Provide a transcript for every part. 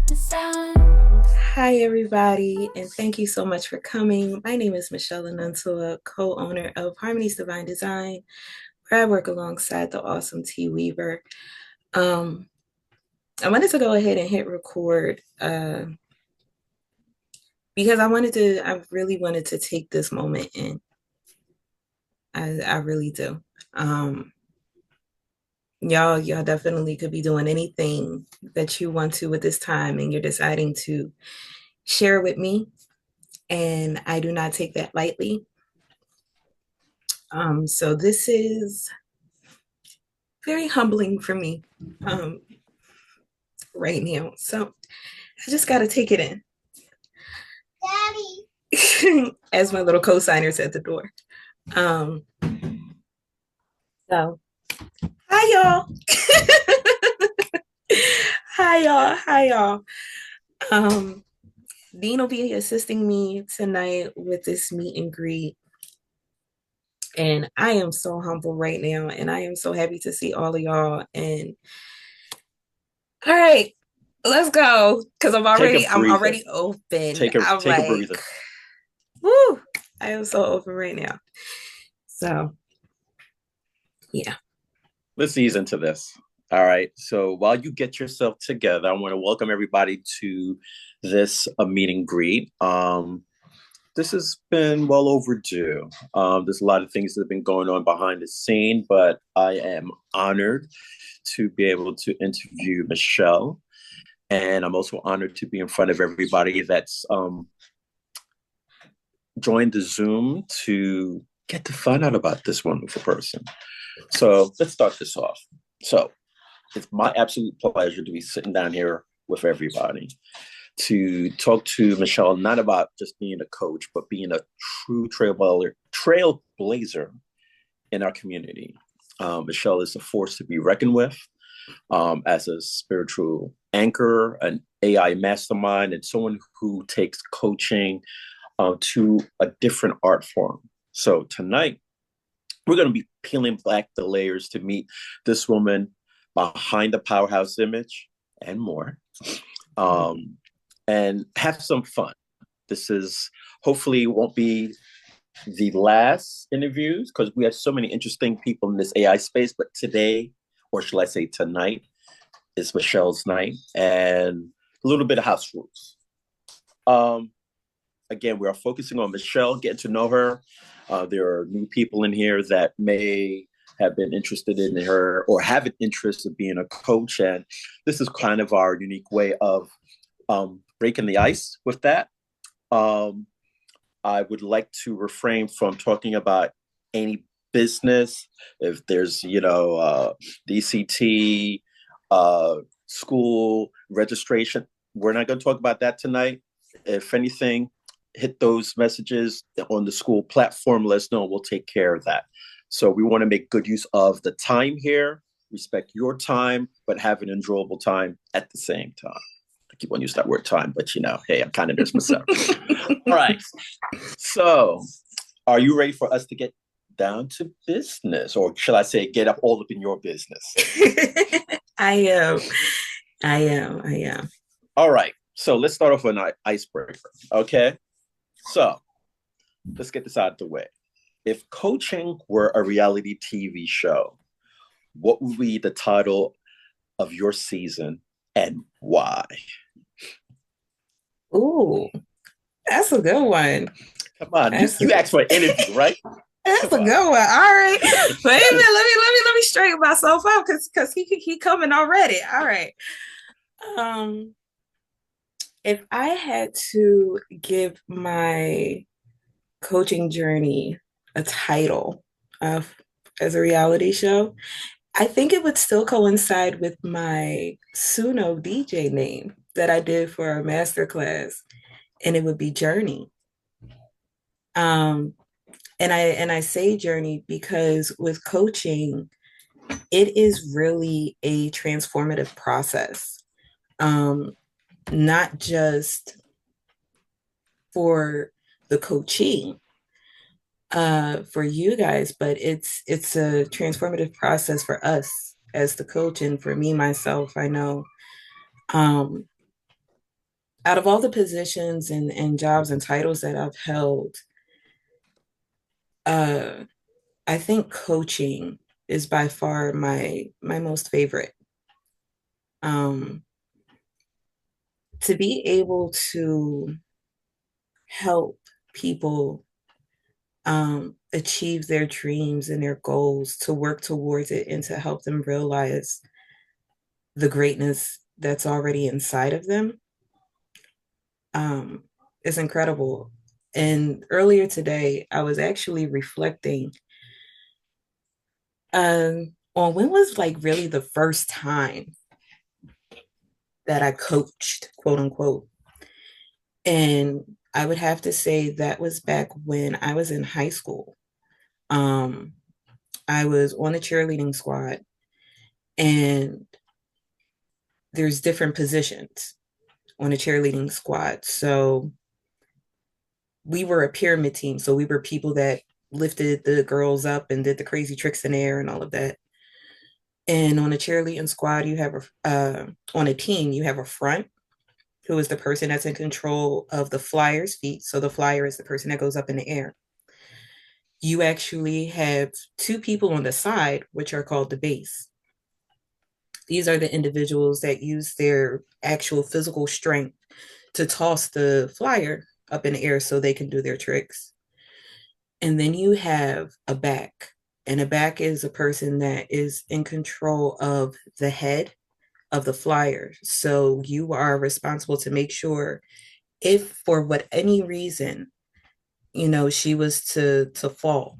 Hi, everybody, and thank you so much for coming. My name is Michelle Anuntua, co-owner of Harmony's Divine Design, where I work alongside the awesome T Weaver. Um, I wanted to go ahead and hit record because I really wanted to take this moment in. I really do. Um, y'all definitely could be doing anything that you want to with this time, and you're deciding to share with me, and I do not take that lightly. So this is very humbling for me um, right now. So I just got to take it in. Daddy. As my little co-signers at the door. Um, so, hi, y'all. Hi, y'all. Hi, y'all. Um, Dean will be assisting me tonight with this meet and greet. And I am so humble right now. And I am so happy to see all of y'all. And all right, let's go. Cause Take a I'm breather. already open. Take I'm take a like, breather. woo, I am so open right now. So yeah. Let's ease into this. All right. So while you get yourself together, I want to welcome everybody to this meet and greet. This has been well overdue. There's a lot of things that have been going on behind the scene, but I am honored to be able to interview Michelle, and I'm also honored to be in front of everybody that's joined the Zoom to get to find out about this wonderful person. So let's start this off. So it's my absolute pleasure to be sitting down here with everybody to talk to Michelle, not about just being a coach, but being a true trailblazer in our community. Michelle is a force to be reckoned with as a spiritual anchor, an AI mastermind, and someone who takes coaching to a different art form. So tonight, we're going to be peeling back the layers to meet this woman behind the powerhouse image and more, um, and have some fun. This is hopefully won't be the last interviews because we have so many interesting people in this AI space. But today, or shall I say tonight, is Michelle's night and a little bit of house rules. Um, Again, we are focusing on Michelle, getting to know her. There are new people in here that may have been interested in her or have an interest in being a coach. And this is kind of our unique way of breaking the ice with that. Um, I would like to refrain from talking about any business. If there's, DCT, uh, school registration, we're not going to talk about that tonight. If anything, hit those messages on the school platform. Let us know. We'll take care of that. So we want to make good use of the time here, respect your time, but have an enjoyable time at the same time. I keep on using that word time, but hey, I'm kind of nervous myself. All right. So, are you ready for us to get down to business, or shall I say, get up all up in your business? I am. I am. All right. So let's start off with an icebreaker. Okay. So let's get this out of the way. If coaching were a reality TV show, what would be the title of your season and why? Ooh, that's a good one. Come on, you, That's a you good asked for an interview, right? that's Come a on. good one. All right. Wait a minute. Let me straighten myself up because he coming already. All right. Um, if I had to give my coaching journey a title of as a reality show, I think it would still coincide with my Suno DJ name that I did for a master class, and it would be Journey. Um, and I say journey because with coaching, it is really a transformative process. Um, Not just for the coaching, for you guys, but it's a transformative process for us as the coach and for me myself. I know um out of all the positions and jobs and titles that I've held, uh, I think coaching is by far my most favorite. Um, to be able to help people achieve their dreams and their goals, to work towards it, and to help them realize the greatness that's already inside of them um, is incredible. And earlier today, I was actually reflecting on when was like really the first time that I coached, quote unquote. And I would have to say that was back when I was in high school. Um, I was on a cheerleading squad, and there's different positions on a cheerleading squad. So we were a pyramid team. So we were people that lifted the girls up and did the crazy tricks in the air and all of that. And on a cheerleading squad, you have on a team, you have a front who is the person that's in control of the flyer's feet. So the flyer is the person that goes up in the air. You actually have two people on the side, which are called the base. These are the individuals that use their actual physical strength to toss the flyer up in the air so they can do their tricks. And then you have a back, and a back is a person that is in control of the head of the flyer. So you are responsible to make sure if for what any reason, she was to fall,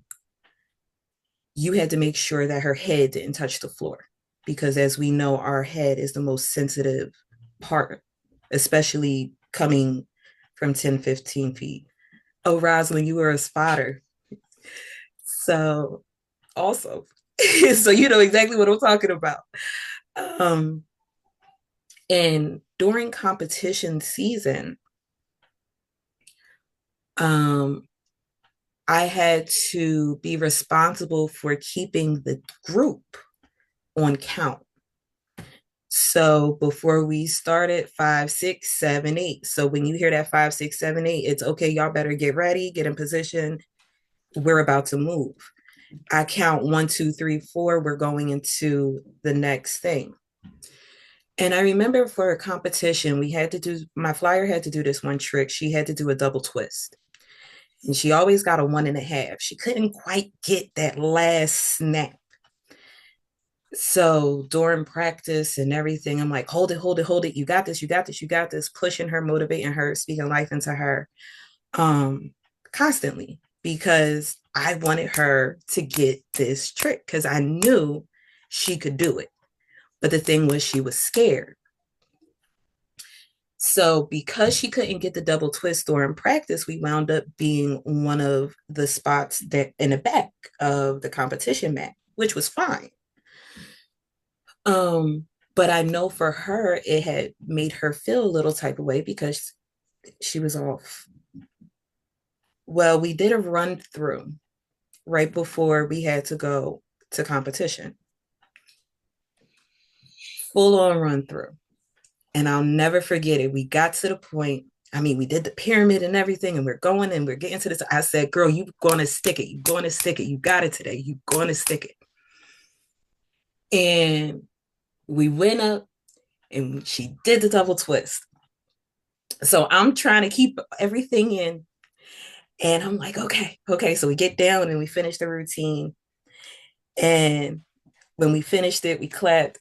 you had to make sure that her head didn't touch the floor. Because as we know, our head is the most sensitive part, especially coming from 10, 15 feet. Oh, Rosalind, you were a spotter. So awesome. So you know exactly what I'm talking about. Um, and during competition season, um, I had to be responsible for keeping the group on count. So before we started, 5, 6, 7, 8. So when you hear that 5, 6, 7, 8, it's okay, y'all better get ready, get in position. We're about to move. I count 1, 2, 3, 4. We're going into the next thing. And I remember for a competition, my flyer had to do this one trick. She had to do a double twist. And she always got a 1.5. She couldn't quite get that last snap. So during practice and everything, I'm like, hold it, hold it, hold it. You got this, you got this, you got this, pushing her, motivating her, speaking life into her um, constantly because I wanted her to get this trick because I knew she could do it. But the thing was, she was scared. So because she couldn't get the double twist during practice, we wound up being one of the spots that in the back of the competition mat, which was fine. But I know for her, it had made her feel a little type of way because she was off. Well, we did a run through right before we had to go to competition, full on run through. And I'll never forget it. We got to the point. I mean, we did the pyramid and everything, and we're going and we're getting to this. I said, girl, you're going to stick it. You're going to stick it. You got it today. You're going to stick it. And we went up and she did the double twist. So I'm trying to keep everything in. And I'm like, okay, okay. So we get down and we finish the routine. And when we finished it, we clapped.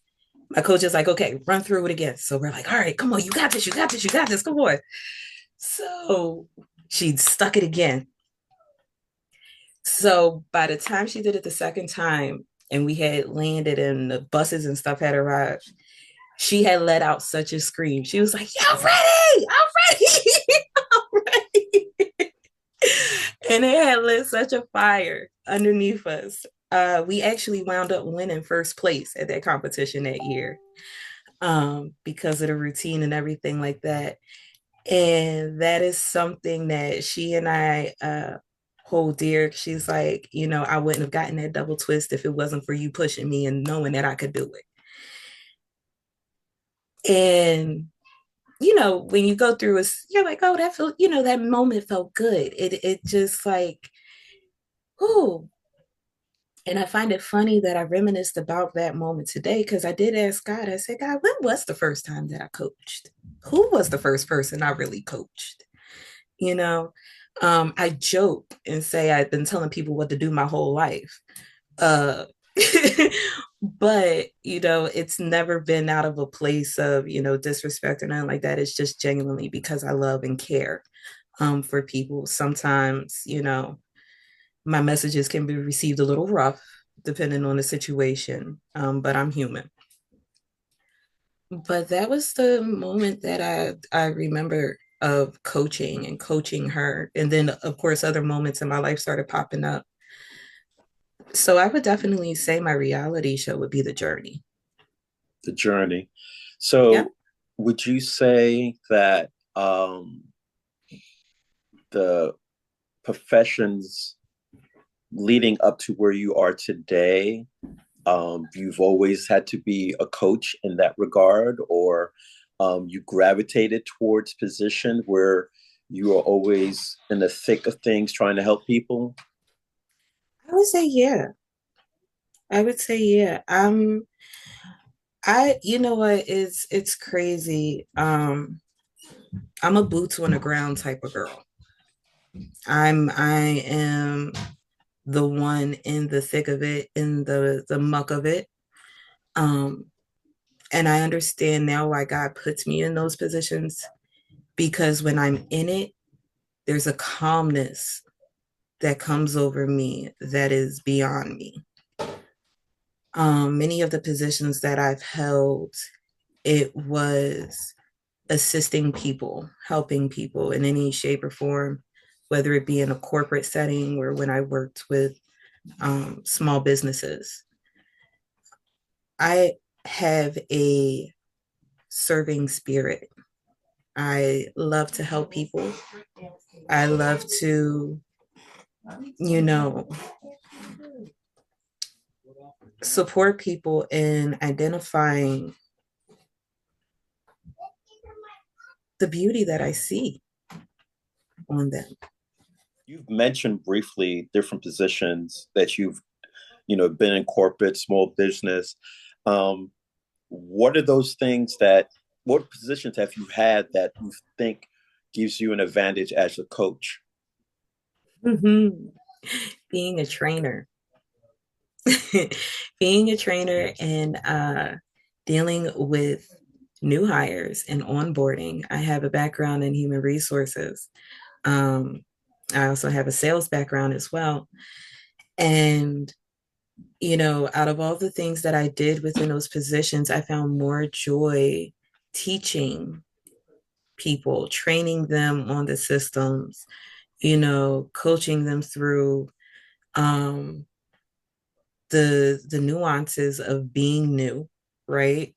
My coach is like, okay, run through it again. So we're like, all right, come on, you got this, you got this, you got this, come on. So she stuck it again. So by the time she did it the second time and we had landed and the buses and stuff had arrived, she had let out such a scream. She was like, yeah, I'm ready, I'm ready, I'm ready. And it had lit such a fire underneath us. We actually wound up winning first place at that competition that year because of the routine and everything like that. And that is something that she and I hold dear. She's like, I wouldn't have gotten that double twist if it wasn't for you pushing me and knowing that I could do it. And when you go through it, you're like, oh, that felt, that moment felt good. It just like, oh. And I find it funny that I reminisced about that moment today because I did ask God, I said, God, when was the first time that I coached? Who was the first person I really coached? You know, I joke and say I've been telling people what to do my whole life. Uh, but it's never been out of a place of disrespect or nothing like that. It's just genuinely because I love and care for people. Sometimes my messages can be received a little rough depending on the situation, but I'm human. But that was the moment that I remember of coaching and coaching her, and then of course other moments in my life started popping up. So I would definitely say my reality show would be the journey. The journey. Yeah. So, would you say that the professions leading up to where you are today, you've always had to be a coach in that regard, or you gravitated towards position where you are always in the thick of things trying to help people? I would say yeah. I would say yeah. You know what, it's crazy. I'm a boots on the ground type of girl. I am the one in the thick of it, in the muck of it. Um, and I understand now why God puts me in those positions because when I'm in it, there's a calmness that comes over me that is beyond me. Many of the positions that I've held, it was assisting people, helping people in any shape or form, whether it be in a corporate setting or when I worked with small businesses. I have a serving spirit. I love to help people. I love to, you know, support people in identifying the beauty that I see on them. You've mentioned briefly different positions that you've, been in corporate, small business. Um, what are those things that, what positions have you had that you think gives you an advantage as a coach? Mm-hmm. Being a trainer, being a trainer and dealing with new hires and onboarding. I have a background in human resources. Um, I also have a sales background as well. And, out of all the things that I did within those positions, I found more joy teaching people, training them on the systems, coaching them through um, the nuances of being new, right?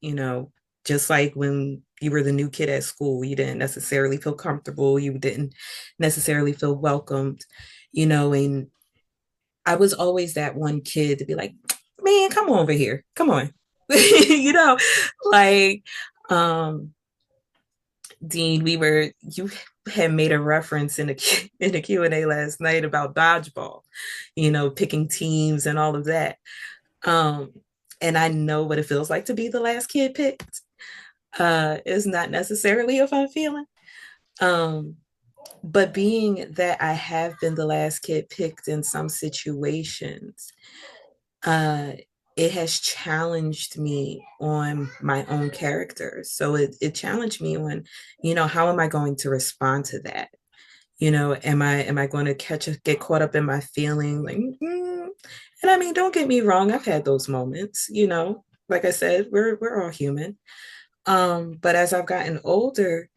Just like when you were the new kid at school, you didn't necessarily feel comfortable, you didn't necessarily feel welcomed, and I was always that one kid to be like, man, come on over here. Come on. you know, like um Dean, you had made a reference in the Q&A last night about dodgeball, picking teams and all of that. Um, and I know what it feels like to be the last kid picked. It's not necessarily a fun feeling. Um, but being that I have been the last kid picked in some situations, uh, it has challenged me on my own character. So it challenged me on, how am I going to respond to that? Am I going to get caught up in my feeling like, and I mean, don't get me wrong, I've had those moments, like I said, we're all human. But as I've gotten older,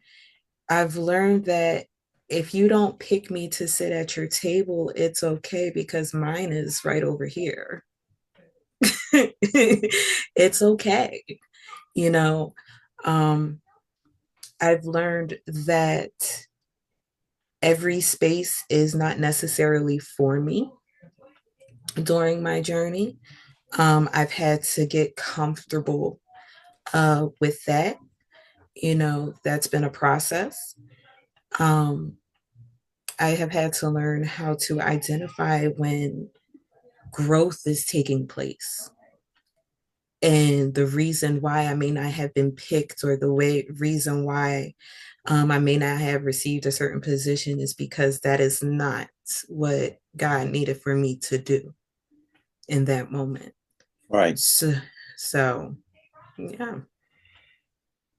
I've learned that if you don't pick me to sit at your table, it's okay because mine is right over here. It's okay. You know, um, I've learned that every space is not necessarily for me during my journey. I've had to get comfortable with that. That's been a process. Um, I have had to learn how to identify when growth is taking place. And the reason why I may not have been picked, or the reason why I may not have received a certain position, is because that is not what God needed for me to do in that moment. Right. So, so yeah,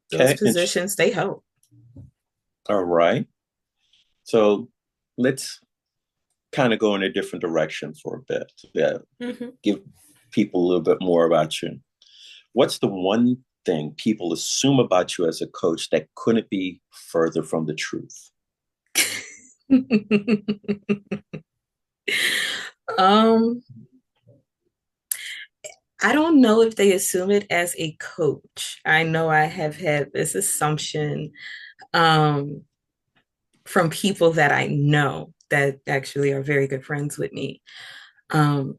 those Okay. positions, they help. All right. So let's kind of go in a different direction for a bit. Yeah. Mhm. Give people a little bit more about you. What's the one thing people assume about you as a coach that couldn't be further from the truth? um, I don't know if they assume it as a coach. I know I have had this assumption um, from people that I know that actually are very good friends with me. Um,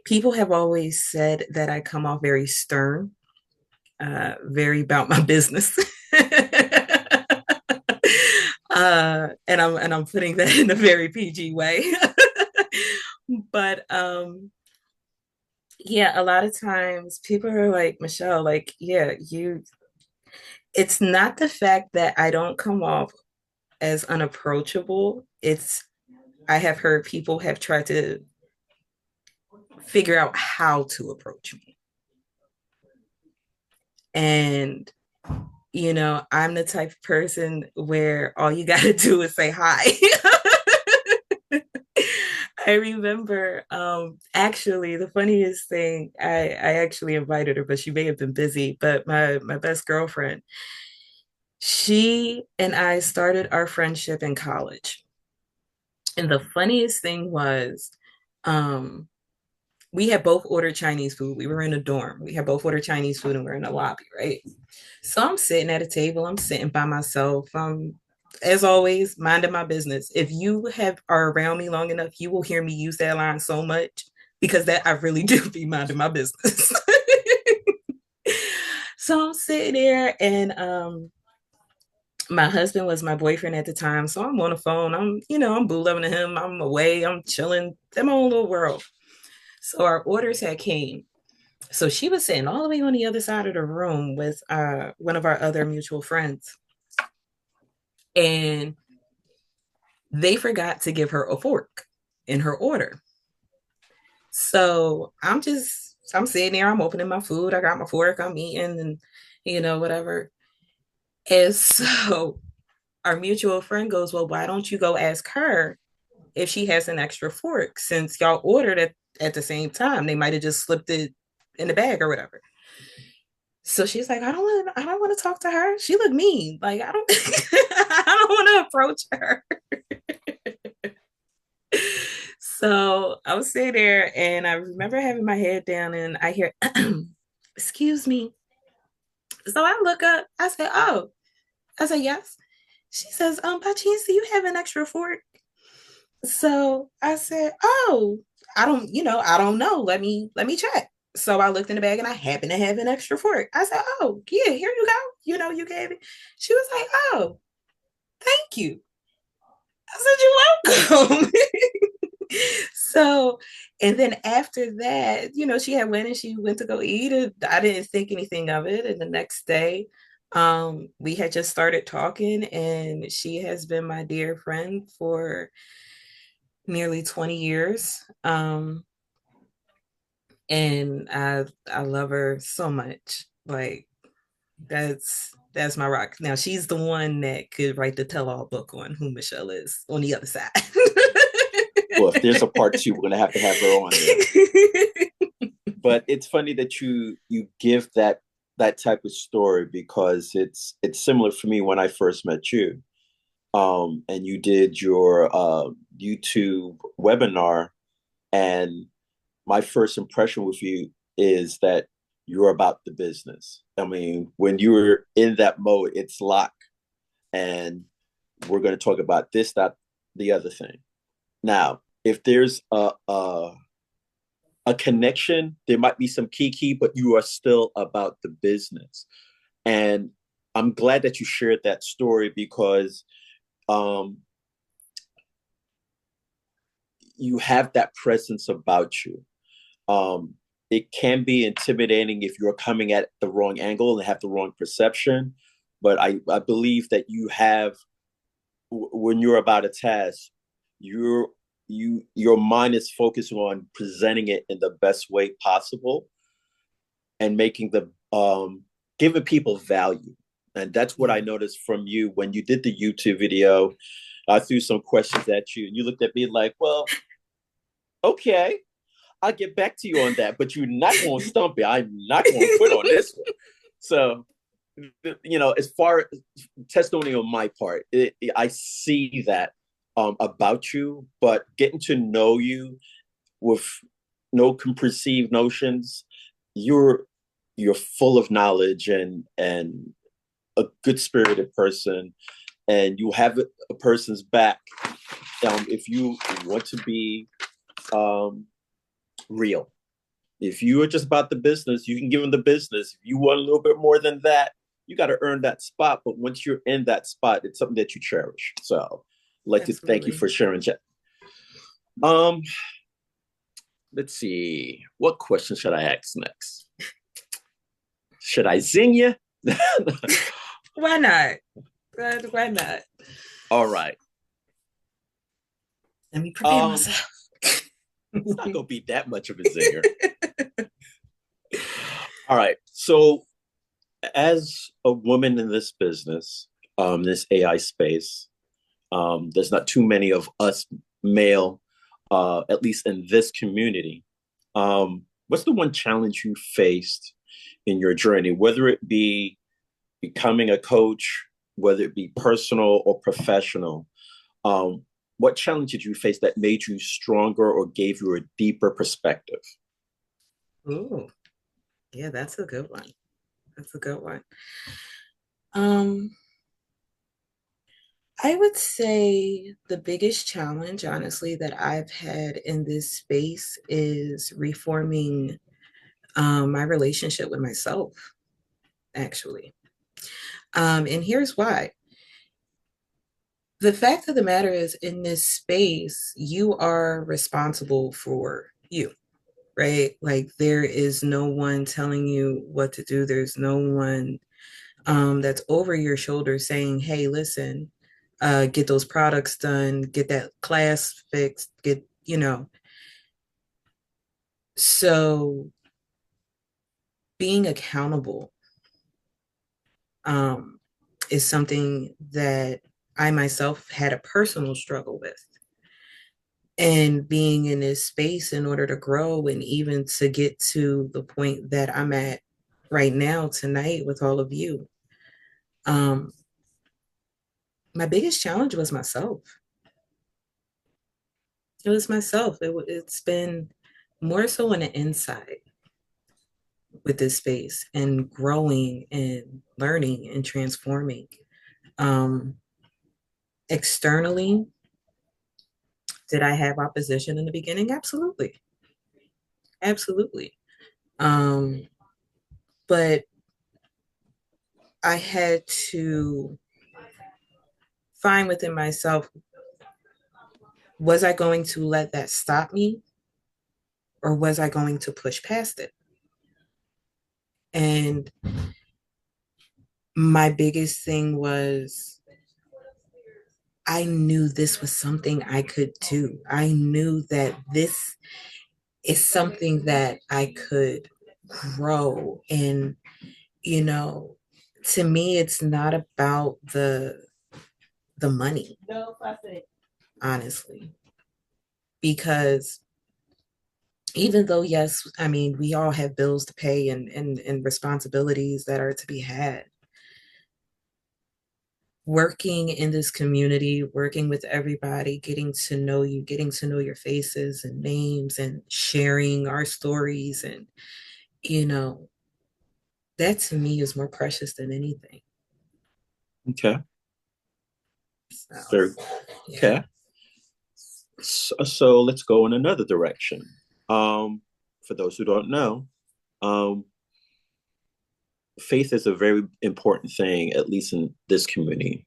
People have always said that I come off very stern, very about my business. And I'm putting that in a very PG way. But yeah, a lot of times people are like, Michelle, like, yeah, it's not the fact that I don't come off as unapproachable. It's I have heard people have tried to figure out how to approach me. And I'm the type of person where all you got to do is say hi. I remember actually the funniest thing, I actually invited her, but she may have been busy. But my best girlfriend, she and I started our friendship in college. And the funniest thing was, um, we had both ordered Chinese food. We were in a dorm. We had both ordered Chinese food and we're in the lobby, right? So I'm sitting at a table, I'm sitting by myself. As always, minding my business. If you are around me long enough, you will hear me use that line so much because that I really do be minding my business. So I'm sitting there and my husband was my boyfriend at the time. So I'm on the phone. I'm boo loving to him. I'm away. I'm chilling in my own little world. So our orders had came. So she was sitting all the way on the other side of the room with one of our other mutual friends. And they forgot to give her a fork in her order. So I'm sitting there, I'm opening my food, I got my fork, I'm eating and whatever. And so our mutual friend goes, well, why don't you go ask her if she has an extra fork since y'all ordered it at the same time? They might have just slipped it in the bag or whatever. So she's like, I don't want to talk to her. She looked mean. Like, I don't I don't want to approach her. So I was sitting there and I remember having my head down and I hear, excuse me. So I look up, I said, oh, I said, yes. She says, by chance, do you have an extra fork? So I said, oh, I don't know. Let me check. So I looked in the bag and I happened to have an extra fork. I said, oh, yeah, here you go. You gave it. She was like, oh, thank you. I said, you're welcome. So, and then after that, she had went and she went to go eat it. I didn't think anything of it. And the next day, we had just started talking, and she has been my dear friend for nearly 20 years. And I love her so much. Like that's my rock. Now she's the one that could write the tell-all book on who Michelle is on the other side. Well, if there's a part two, we're gonna have her on there. But it's funny that you give that type of story because it's similar for me when I first met you. And you did your YouTube webinar, and my first impression with you is that you're about the business. I mean, when you were in that mode, it's lock, and we're going to talk about this, that, the other thing. Now, if there's a connection, there might be some key, but you are still about the business. And I'm glad that you shared that story because um, you have that presence about you. Um, it can be intimidating if you're coming at the wrong angle and have the wrong perception. But I believe that you have, when you're about a task, you're your mind is focused on presenting it in the best way possible and making the giving people value. And that's what I Yeah, noticed from you when you did the YouTube video. I threw some questions at you, and you looked at me like, "Well, okay, I'll get back to you on that, but you're not going to stump me. I'm not going to quit on this one." So, as far as testimony on my part, I see that about you, but getting to know you with no preconceived notions, you're you're full of knowledge and a good spirited person, and you have a person's back. If you want to be um, real, if you are just about the business, you can give them the business. If you want a little bit more than that, you got to earn that spot. But once you're in that spot, it's something that you cherish. So, I'd like to thank you absolutely. for sharing that. Um, let's see. What question should I ask next? Should I zing you? Why not? Why not? All right. Let me prepare Um, myself. it's not gonna be that much of a zinger. All right. So, as a woman in this business, this AI space, there's not too many of us male, at least in this community. What's the one challenge you faced in your journey, whether it be becoming a coach, whether it be personal or professional? Um, what challenge did you face that made you stronger or gave you a deeper perspective? Ooh, yeah, that's a good one. That's a good one. Um, I would say the biggest challenge, honestly, that I've had in this space is reforming my relationship with myself, actually. And here's why. The fact of the matter is, in this space, you are responsible for you, right? Like, there is no one telling you what to do. There's no one that's over your shoulder saying, hey, listen, get those products done, get that class fixed, so being accountable um, is something that I myself had a personal struggle with. And being in this space in order to grow and even to get to the point that I'm at right now tonight with all of you. Um, my biggest challenge was myself. It was myself. It's been more so on the inside with this space and growing and learning and transforming. Um, Externally, did I have opposition in the beginning? Absolutely. Absolutely. Um, but I had to find within myself, was I going to let that stop me or was I going to push past it? And my biggest thing was I knew this was something I could do. I knew that this is something that I could grow. And, you know, to me, it's not about the money, honestly, because even though, yes, I mean, we all have bills to pay and responsibilities that are to be had, working in this community, working with everybody, getting to know you, getting to know your faces and names and sharing our stories. And, you know, that to me is more precious than anything. Okay. So, Very yeah. okay. So let's go in another direction. For those who don't know, um, faith is a very important thing, at least in this community.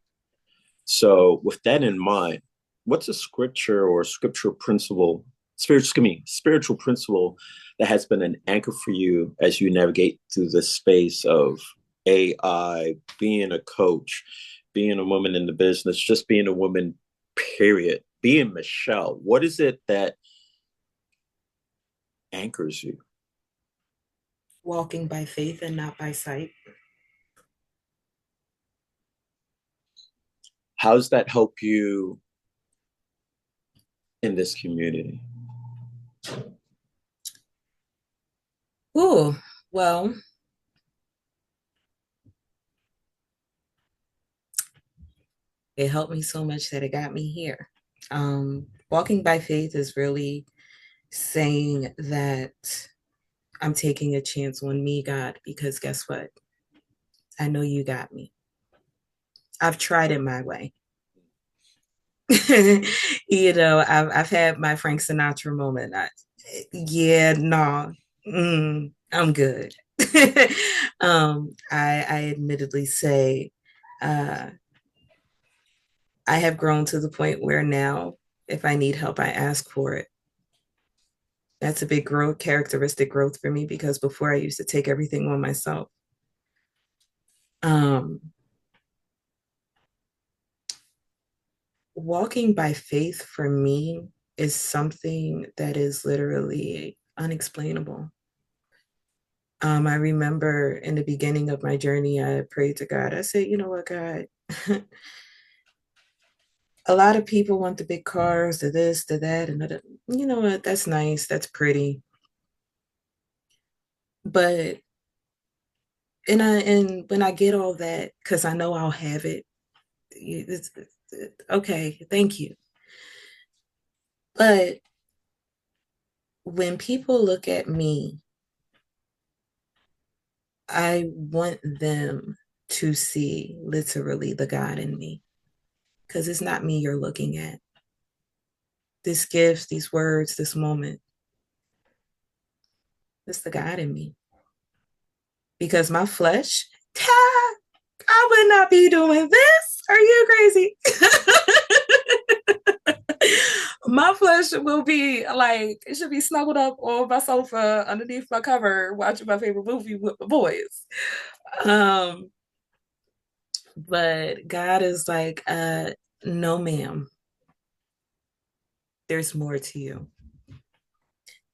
So, with that in mind, what's a scripture or scriptural principle, spiritual principle that has been an anchor for you as you navigate through this space of AI, being a coach, being a woman in the business, just being a woman, period, being Michelle? What is it that anchors you? Walking by faith and not by sight. How does that help you in this community? Ooh, well, it helped me so much that it got me here. Walking by faith is really saying that I'm taking a chance on me, God, because guess what? I know you got me. I've tried it my way. I've had my Frank Sinatra moment. Yeah, no, I'm good. I admittedly say, uh, I have grown to the point where now, if I need help, I ask for it. That's a big growth, characteristic growth for me because before I used to take everything on myself. Um, Walking by faith for me is something that is literally unexplainable. I remember in the beginning of my journey, I prayed to God. I said, you know what, God, a lot of people want the big cars, the this, the that, and the, you know what, that's nice, that's pretty. But and when I get all that, because I know I'll have it, okay, thank you. But when people look at me, I want them to see literally the God in me because it's not me you're looking at. This gift, these words, this moment, it's the God in me. Because my flesh, I would not be doing this. Are you crazy? My flesh will be like, it should be snuggled up on my sofa underneath my cover, watching my favorite movie with my boys. Um, but God is like, no, ma'am, there's more to you.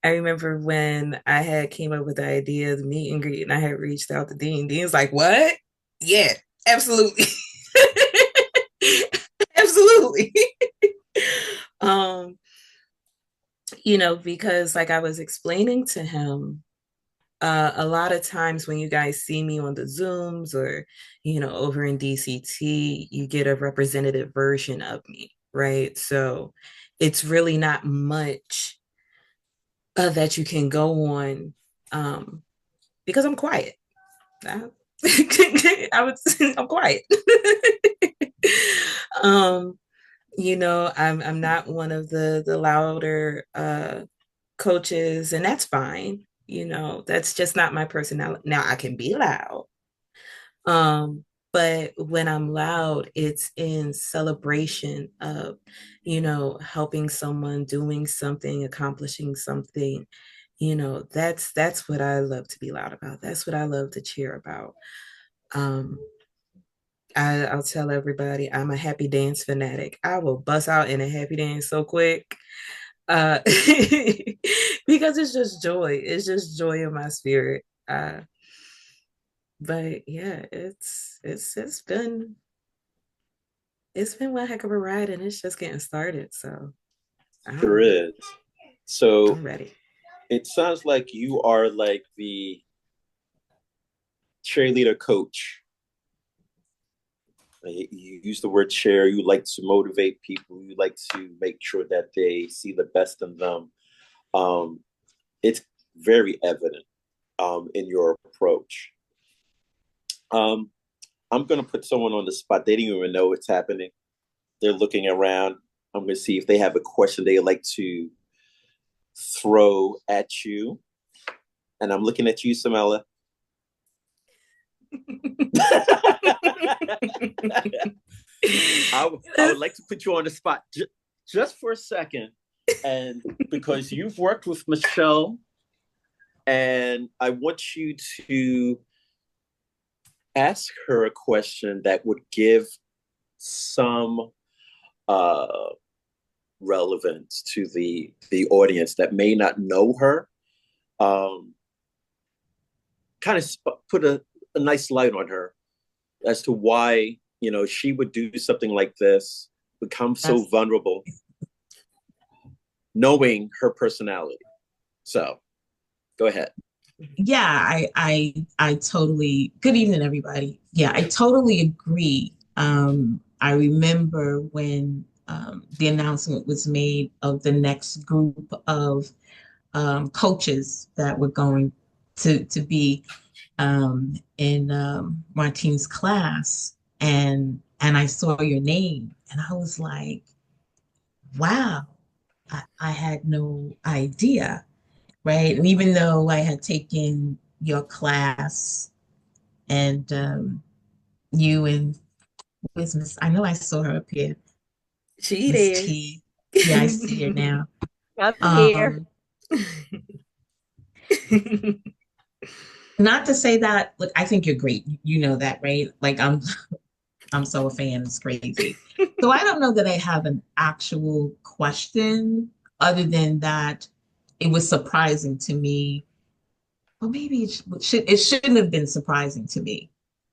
I remember when I had came up with the idea of the meet and greet and I had reached out to Dean. Dean's like, what? Yeah, absolutely. Absolutely. um, because like I was explaining to him, a lot of times when you guys see me on the Zooms or, over in DCT, you get a representative version of me, right? So it's really not much that you can go on because I'm quiet. I'm quiet. um, I'm not one of the louder coaches, and that's fine. That's just not my personality. Now I can be loud. Um, but when I'm loud, it's in celebration of, helping someone, doing something, accomplishing something. That's what I love to be loud about. That's what I love to cheer about. Um, I'll tell everybody I'm a happy dance fanatic. I will bust out in a happy dance so quick. Uh, because it's just joy. It's just joy in my spirit. But yeah, it's been one heck of a ride and it's just getting started. So Sure I'm is. So I'm ready. it sounds like you are like the cheerleader coach. You use the word cheer. You like to motivate people. You like to make sure that they see the best in them. Um, it's very evident in your approach. Um, I'm going to put someone on the spot. They didn't even know it's happening. They're looking around. I'm going to see if they have a question they'd like to throw at you. And I'm looking at you, Samela. I would like to put you on the spot just for a second. And because you've worked with Michelle, and I want you to ask her a question that would give some uh, relevance to the audience that may not know her. Um, kind of put a nice light on her as to why she would do something like this, become so Yes. vulnerable, knowing her personality. So, go ahead. Yeah, I totally, good evening, everybody. Yeah, I totally agree. I remember when the announcement was made of the next group of coaches that were going to be in Martine's class, and I saw your name, and I was like, wow, I had no idea, right? And even though I had taken your class and you and I know I saw her up here, She Miss there. T. Yeah, I see her now. I'm here. Um, Not to say that, look, I think you're great. You know that, right? Like I'm so a fan, it's crazy. So I don't know that I have an actual question other than that it was surprising to me. Well, maybe it shouldn't have been surprising to me,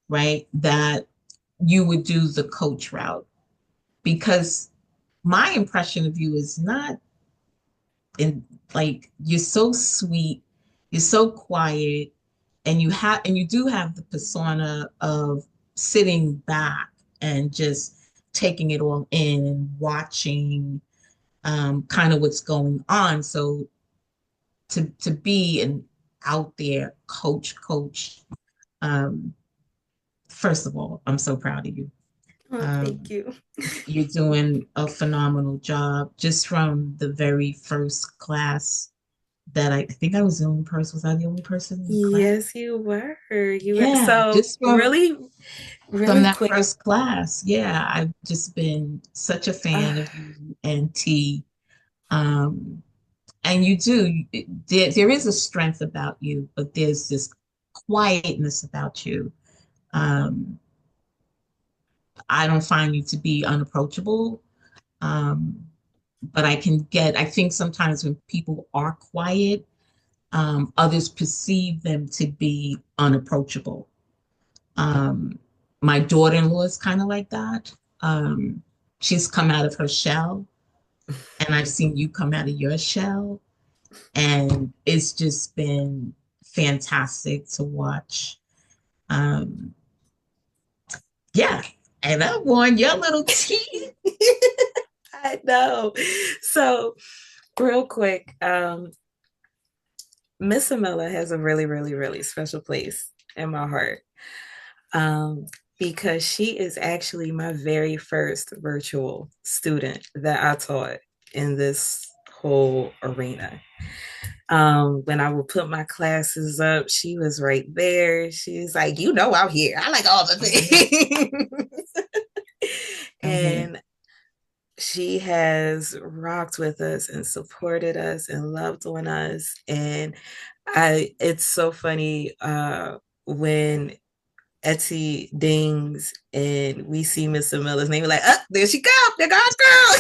right? That you would do the coach route because my impression of you is not in like you're so sweet, you're so quiet, and you do have the persona of sitting back and just taking it all in and watching kind of what's going on. So to be an out there coach, um, first of all, I'm so proud of you. Oh, thank Um, you. you're doing a phenomenal job just from the very first class that I think I was the only person. Was I the only person in the class? Yes, you were. You were. Yeah, So just really, from really that quick. first class. Yeah, I've just been such a fan of you and T. Um, and you do, there is a strength about you, but there's this quietness about you. Um, I don't find you to be unapproachable. Um, but I think sometimes when people are quiet, others perceive them to be unapproachable. Um, my daughter-in-law is kind of like that. Um, she's come out of her shell, and I've seen you come out of your shell, and it's just been fantastic to watch. Um, yeah, and I won your little tea. I know. So real quick, Miss Amela has a really, really, really special place in my heart. Um, because she is actually my very first virtual student that I taught in this whole arena. When I would put my classes up, she was right there. She's like, I'm here. I like all the things. And she has rocked with us and supported us and loved on us. And it's so funny when Etsy dings and we see Miss Miller's name, we're like, oh, there she goes, there goes girl.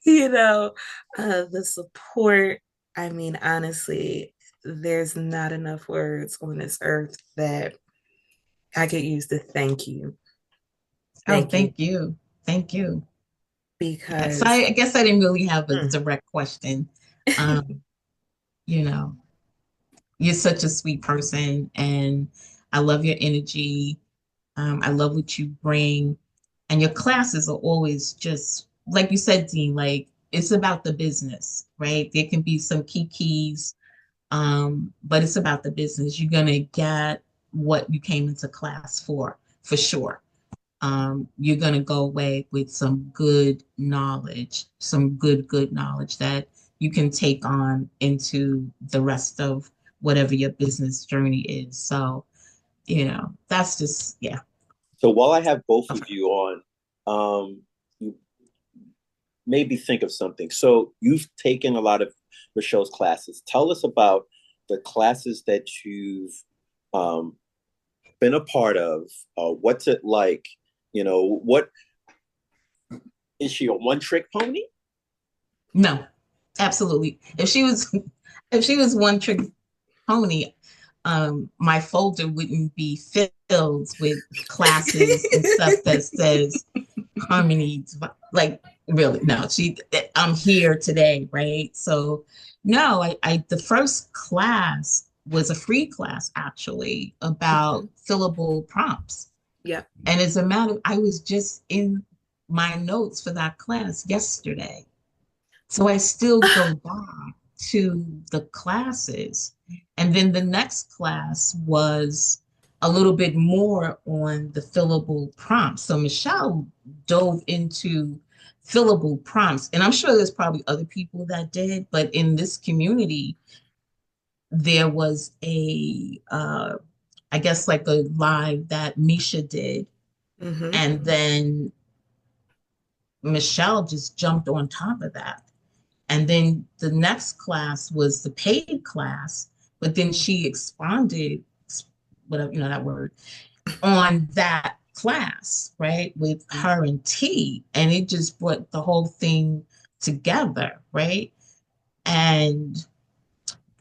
you know, the support. I mean, honestly, there's not enough words on this earth that I could use to thank you. Oh, Thank you. thank you. Thank you. Yeah, so Because I guess I didn't really have a mm, direct question. Um, you know, you're such a sweet person, and I love your energy. I love what you bring, and your classes are always just like you said, Dean. Like it's about the business, right? There can be some keys, but it's about the business. You're gonna get what you came into class for sure. You're going to go away with some good knowledge, some good knowledge that you can take on into the rest of whatever your business journey is. So, that's just, yeah. So while I have both of you on, you maybe think of something. So you've taken a lot of Michelle's classes. Tell us about the classes that you've um, been a part of. What's it like? What is she, a one trick pony? No, absolutely. If she was one trick pony, my folder wouldn't be filled with classes and stuff that says harmony. Like, really, no, I'm here today, right? So no, the first class was a free class actually about fillable prompts. Yeah. And as a matter, I was just in my notes for that class yesterday. So I still go back to the classes. And then the next class was a little bit more on the fillable prompts. So Michelle dove into fillable prompts. And I'm sure there's probably other people that did, but in this community, there was I guess like a live that Misha did. And then Michelle just jumped on top of that. And then the next class was the paid class, but then she expanded, whatever, that word, on that class, right, with her and T. And it just brought the whole thing together, right? And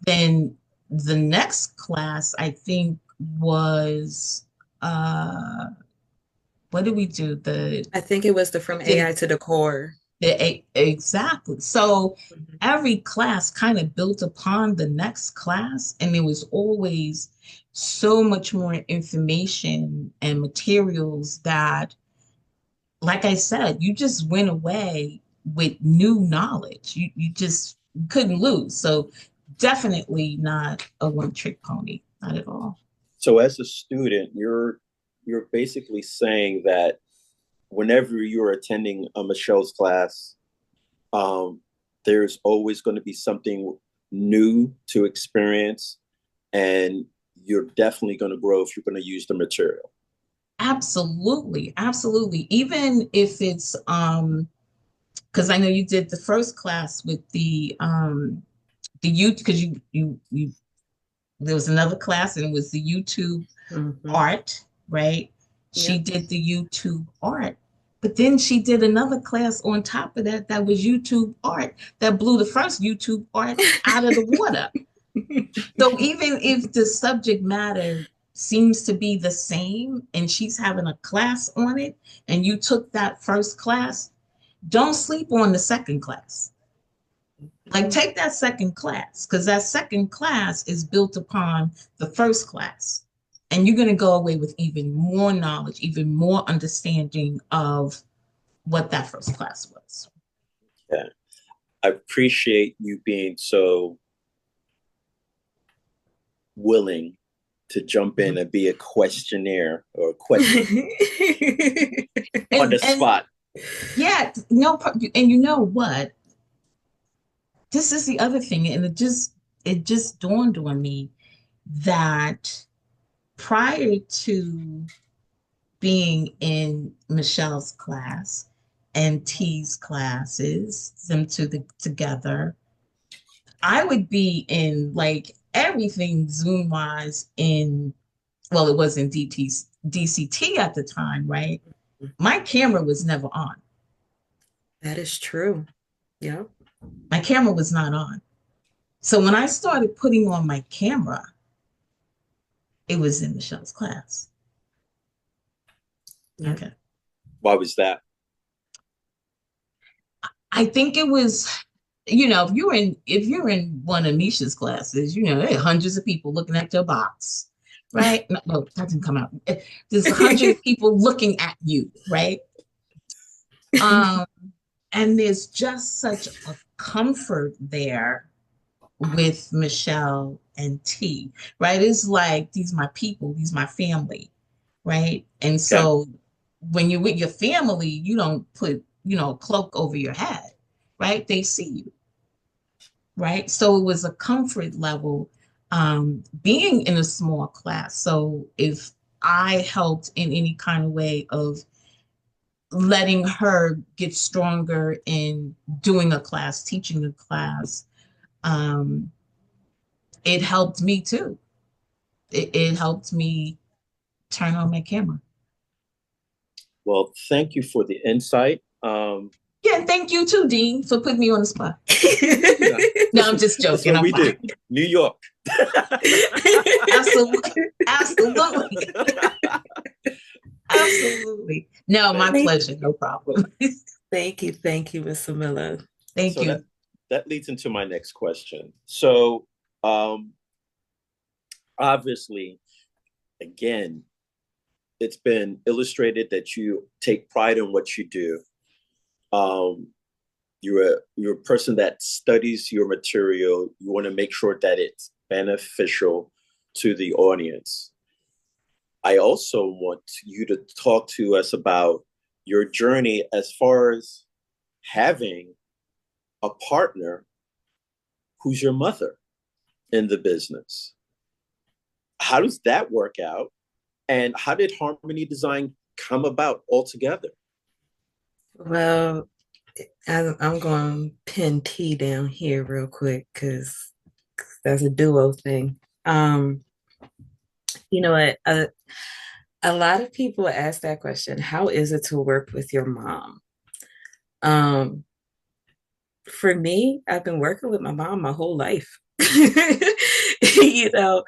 then the next class, I think, was what did we do? I think it was the From AI to the Core. Exactly. So every class kind of built upon the next class, and there was always so much more information and materials that, like I said, you just went away with new knowledge. You just couldn't lose. So definitely not a one-trick pony, not at all. So as a student, you're basically saying that whenever you're attending a Michelle's class, there's always going to be something new to experience, and you're definitely going to grow if you're going to use the material. Absolutely, absolutely. Even if it's because I know you did the first class with the YouTube, because you there was another class and it was the YouTube art, right? She did the YouTube art, but then she did another class on top of that that was YouTube art that blew the first YouTube art out of the water. So even if the subject matter seems to be the same and she's having a class on it and you took that first class, don't sleep on the second class. Like, take that second class, because that second class is built upon the first class. And you're going to go away with even more knowledge, even more understanding of what that first class was. Yeah. I appreciate you being so willing to jump in and be a questionnaire or a question on the spot. Yeah, no, and you know what? This is the other thing, and it just dawned on me that prior to being in Michelle's class and T's classes, them together, I would be in like everything Zoom wise well, it was in DCT at the time, right? My camera was never on. That is true. Yeah. My camera was not on. So when I started putting on my camera, it was in Michelle's class. Yeah. Okay. Why was that? I think it was, if you're in one of Misha's classes, there are hundreds of people looking at your box, right? No, that didn't come out. There's 100 people looking at you, right? And there's just such a comfort there with Michelle and T, right? It's like, these my people, these my family, right? And so when you're with your family, you don't put, a cloak over your head, right? They see you, right? So it was a comfort level being in a small class. So if I helped in any kind of way of letting her get stronger in doing a class, teaching a class, um, it helped me too. It helped me turn on my camera. Well, thank you for the insight. Yeah, thank you too, Dean, for putting me on the spot. You know, No, I'm just that's joking. what I'm we do. fine. New York. Absolutely. Absolutely. Absolutely. No, my Thank you. pleasure. No problem. Thank you, Miss Miller. Thank So you. that leads into my next question. So um, obviously, again, it's been illustrated that you take pride in what you do. Um, you're a person that studies your material. You want to make sure that it's beneficial to the audience. I also want you to talk to us about your journey as far as having a partner who's your mother in the business. How does that work out? And how did Harmony Design come about altogether? Well, I'm going to pin T down here real quick because that's a duo thing. Um, you know what? A lot of people ask that question, how is it to work with your mom? Um, for me, I've been working with my mom my whole life. You know,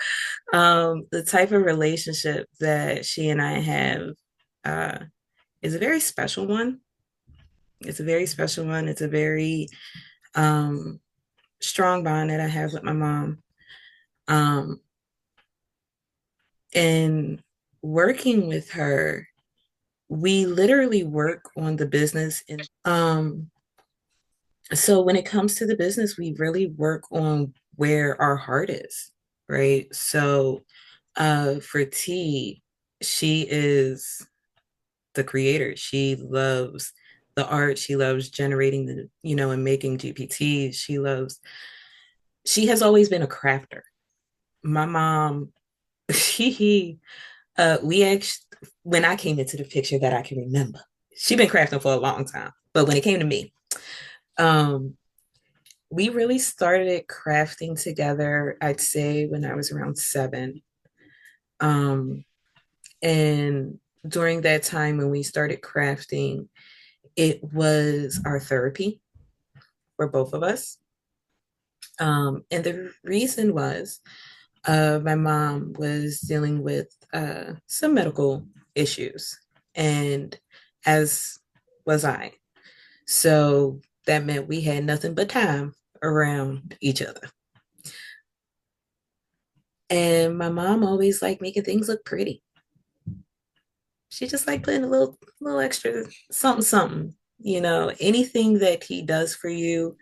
the type of relationship that she and I have uh, is a very special one. It's a very special one. It's a very um, strong bond that I have with my mom. Um, and working with her, we literally work on the business. So when it comes to the business, we really work on where our heart is, right? So for T, she is the creator. She loves the art. She loves generating and making GPTs. She has always been a crafter. My mom, she, we actually, when I came into the picture that I can remember, she'd been crafting for a long time. But when it came to me, um, we really started crafting together, I'd say when I was around 7. Um, and during that time when we started crafting, it was our therapy for both of us. And the reason was my mom was dealing with some medical issues, and as was I. So that meant we had nothing but time around each other. And my mom always liked making things look pretty. She just like putting a little extra something, something. Anything that he does for you,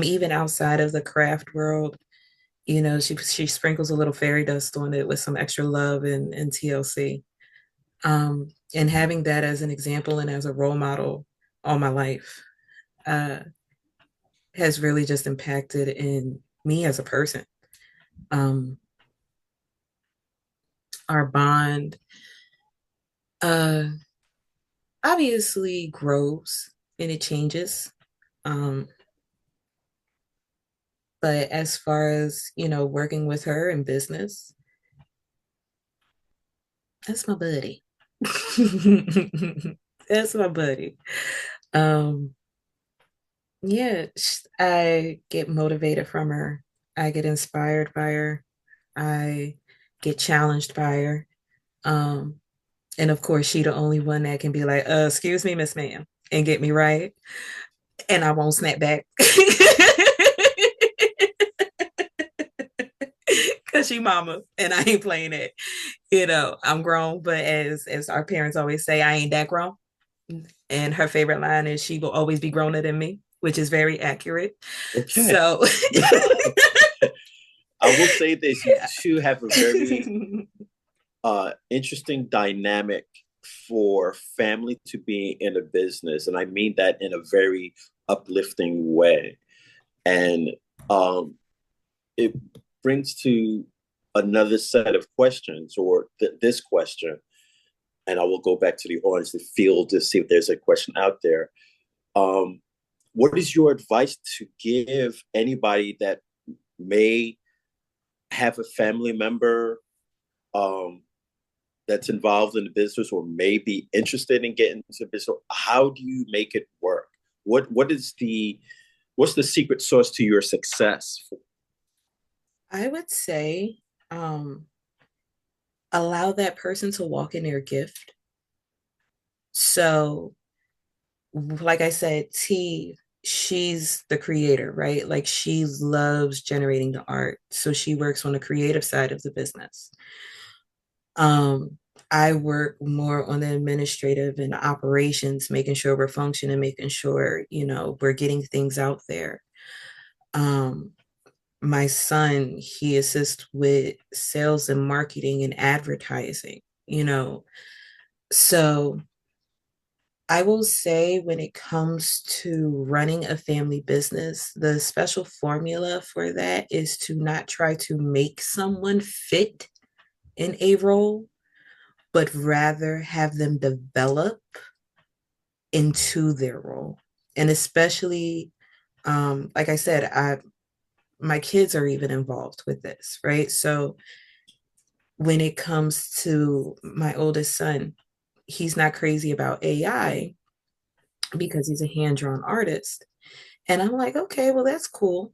even outside of the craft world, she sprinkles a little fairy dust on it with some extra love and TLC. And having that as an example and as a role model all my life uh, has really just impacted in me as a person. Um, our bond uh, obviously grows and it changes. Um, but as far as, working with her in business, that's my buddy. That's my buddy. Um, yeah, I get motivated from her. I get inspired by her. I get challenged by her. Um, and of course, she the only one that can be like, excuse me, Miss Ma'am, and get me right. And I won't snap back. Cause she mama and I ain't playing it. I'm grown, but as our parents always say, I ain't that grown. And her favorite line is she will always be growner than me, which is very accurate. Okay. So I will say this, you two have a very interesting dynamic for family to be in a business. And I mean that in a very uplifting way. And it brings to another set of questions, or this question, and I will go back to the audience, the field, to see if there's a question out there. Um, what is your advice to give anybody that may have a family member um, that's involved in the business, or may be interested in getting into business? How do you make it work? What's the secret sauce to your success? I would say um, allow that person to walk in their gift. So, like I said, T, she's the creator, right? Like she loves generating the art. So she works on the creative side of the business. Um, I work more on the administrative and operations, making sure we're functioning, making sure, we're getting things out there. Um, my son, he assists with sales and marketing and advertising, So I will say when it comes to running a family business, the special formula for that is to not try to make someone fit in a role, but rather have them develop into their role. And especially, like I said, my kids are even involved with this, right? So when it comes to my oldest son, he's not crazy about AI because he's a hand-drawn artist. And I'm like, okay, well, that's cool.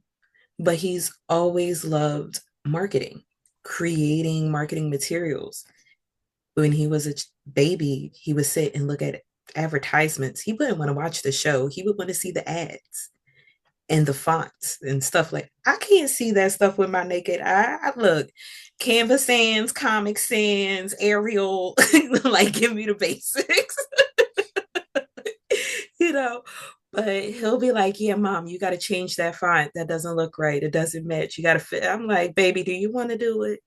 But he's always loved marketing, creating marketing materials. When he was a baby, he would sit and look at advertisements. He wouldn't want to watch the show. He would want to see the ads and the fonts and stuff. Like I can't see that stuff with my naked eye. I look Canva Sans, Comic Sans, Arial, like give me the basics, you know. But he'll be like, "Yeah, mom, you got to change that font. That doesn't look right. It doesn't match. You got to fit." I'm like, "Baby, do you want to do it?"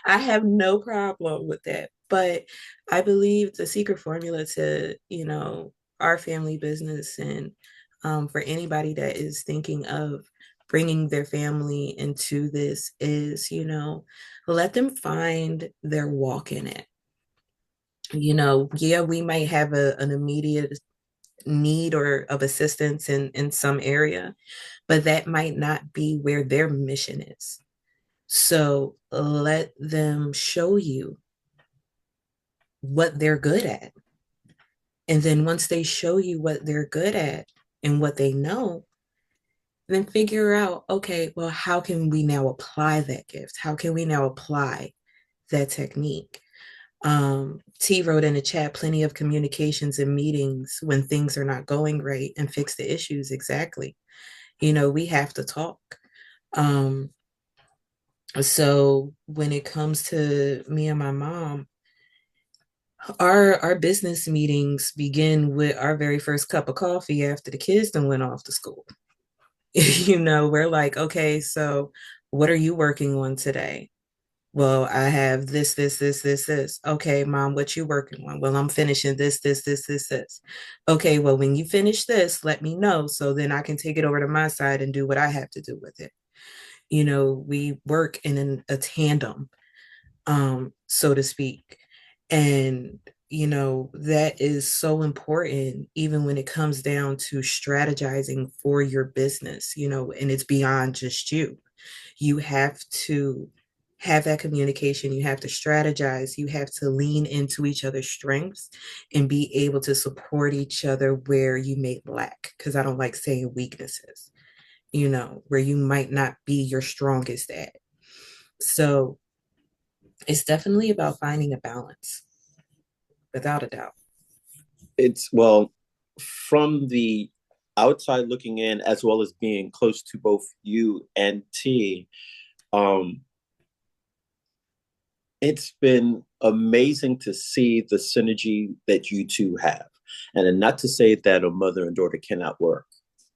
I have no problem with that. But I believe the secret formula to, our family business and for anybody that is thinking of bringing their family into this is, let them find their walk in it. Yeah, we might have an immediate need or of assistance in some area, but that might not be where their mission is. So let them show you what they're good at. And then once they show you what they're good at and what they know, then figure out, okay, well, how can we now apply that gift? How can we now apply that technique? T wrote in the chat, plenty of communications and meetings when things are not going right and fix the issues. Exactly. We have to talk. Um, so when it comes to me and my mom, our business meetings begin with our very first cup of coffee after the kids then went off to school. We're like, okay, so what are you working on today? Well, I have this. Okay, mom, what you working on? Well, I'm finishing this. Okay, well, when you finish this, let me know so then I can take it over to my side and do what I have to do with it. We work in a tandem, so to speak. And, that is so important, even when it comes down to strategizing for your business, and it's beyond just you. You have to have that communication. You have to strategize. You have to lean into each other's strengths and be able to support each other where you may lack. Because I don't like saying weaknesses, where you might not be your strongest at. So it's definitely about finding a balance, without a doubt. It's, well, from the outside looking in, as well as being close to both you and T, um, it's been amazing to see the synergy that you two have. And not to say that a mother and daughter cannot work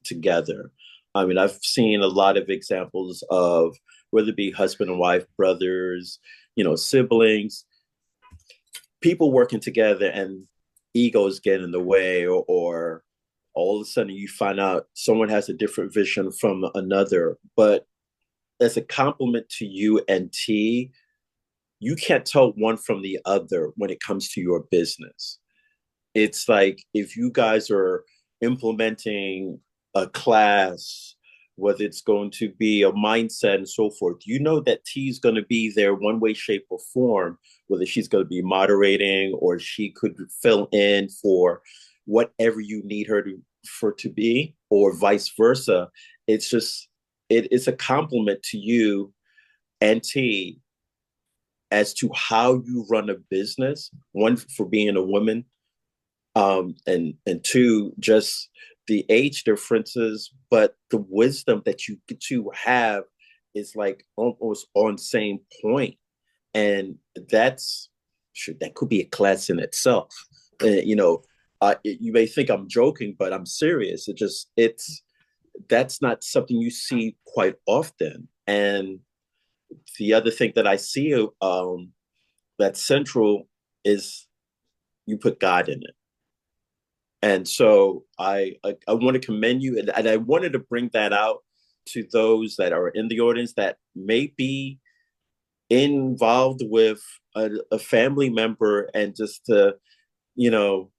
together. I mean, I've seen a lot of examples of whether it be husband and wife, brothers, siblings, people working together, and egos get in the way, or all of a sudden you find out someone has a different vision from another. But as a compliment to you and T, you can't tell one from the other when it comes to your business. It's like if you guys are implementing a class, whether it's going to be a mindset and so forth, you know that T is going to be there one way, shape, or form, whether she's going to be moderating or she could fill in for whatever you need her to be, or vice versa. It's just it's a compliment to you and T as to how you run a business. One, for being a woman, and two, just the age differences, but the wisdom that you two have is like almost on same point, and that's sure that could be a class in itself. You know, you may think I'm joking, but I'm serious. It's that's not something you see quite often. And the other thing that I see that's central is you put God in it. And so I want to commend you, and I wanted to bring that out to those that are in the audience that may be involved with a family member, and just to, you know,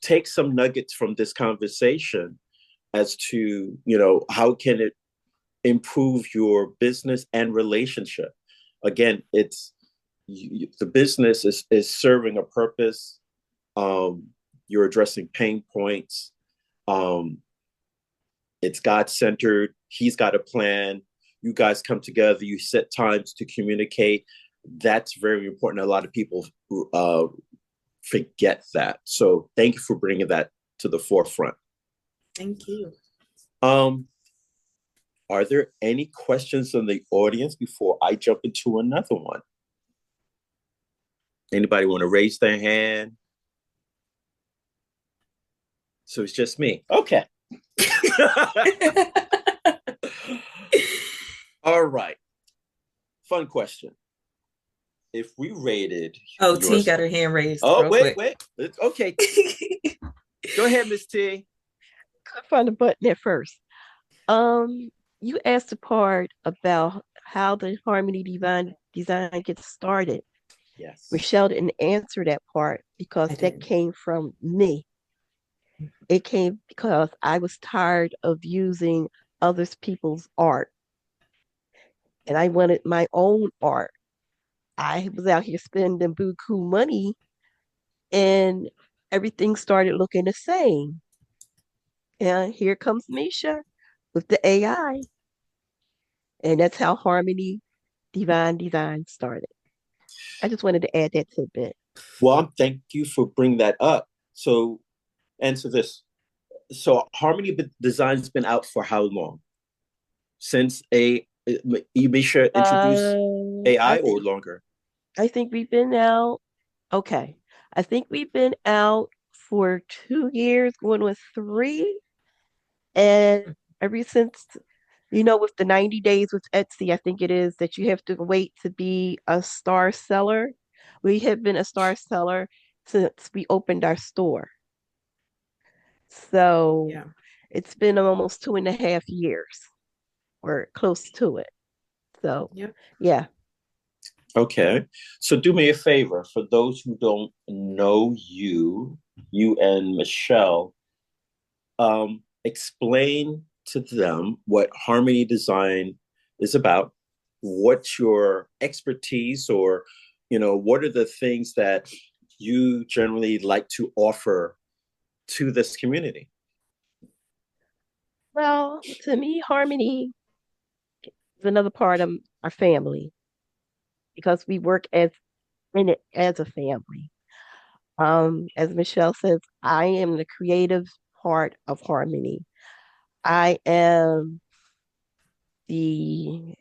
take some nuggets from this conversation as to, you know, how can it improve your business and relationship. Again, it's the business is serving a purpose. You're addressing pain points. Um, it's God centered. He's got a plan. You guys come together. You set times to communicate. That's very important. A lot of people uh, forget that. So thank you for bringing that to the forefront. Thank you. Um, are there any questions in the audience before I jump into another one? Anybody want to raise their hand? So it's just me. Okay. All right. Fun question. If we rated Oh, your T got her hand raised. oh, Real wait, quick. wait. Okay. Go ahead, Miss T. Couldn't find the button at first. Um, you asked the part about how the Harmony design gets started. Yes. Michelle didn't answer that part because I that did. came from me. It came because I was tired of using others people's art and I wanted my own art. I was out here spending buku money and everything started looking the same. And here comes Misha with the AI. And that's how Harmony Divine Design started. I just wanted to add that tidbit. Well, thank you for bringing that up. So answer this. So Harmony Design's been out for how long? Since you may sure introduce I AI or think longer? I think we've been out. Okay, I think we've been out for 2 years, going with three, and ever since, with the 90 days with Etsy, I think it is that you have to wait to be a star seller. We have been a star seller since we opened our store. So Yeah. it's been almost 2.5 years or close to it. So Yep. yeah. Okay. So do me a favor. For those who don't know you, you and Michelle, explain to them what Harmony Design is about, what's your expertise, or, you know, what are the things that you generally like to offer to this community? Well, to me, harmony is another part of our family because we work as in it as a family. As Michelle says, I am the creative part of harmony. I am the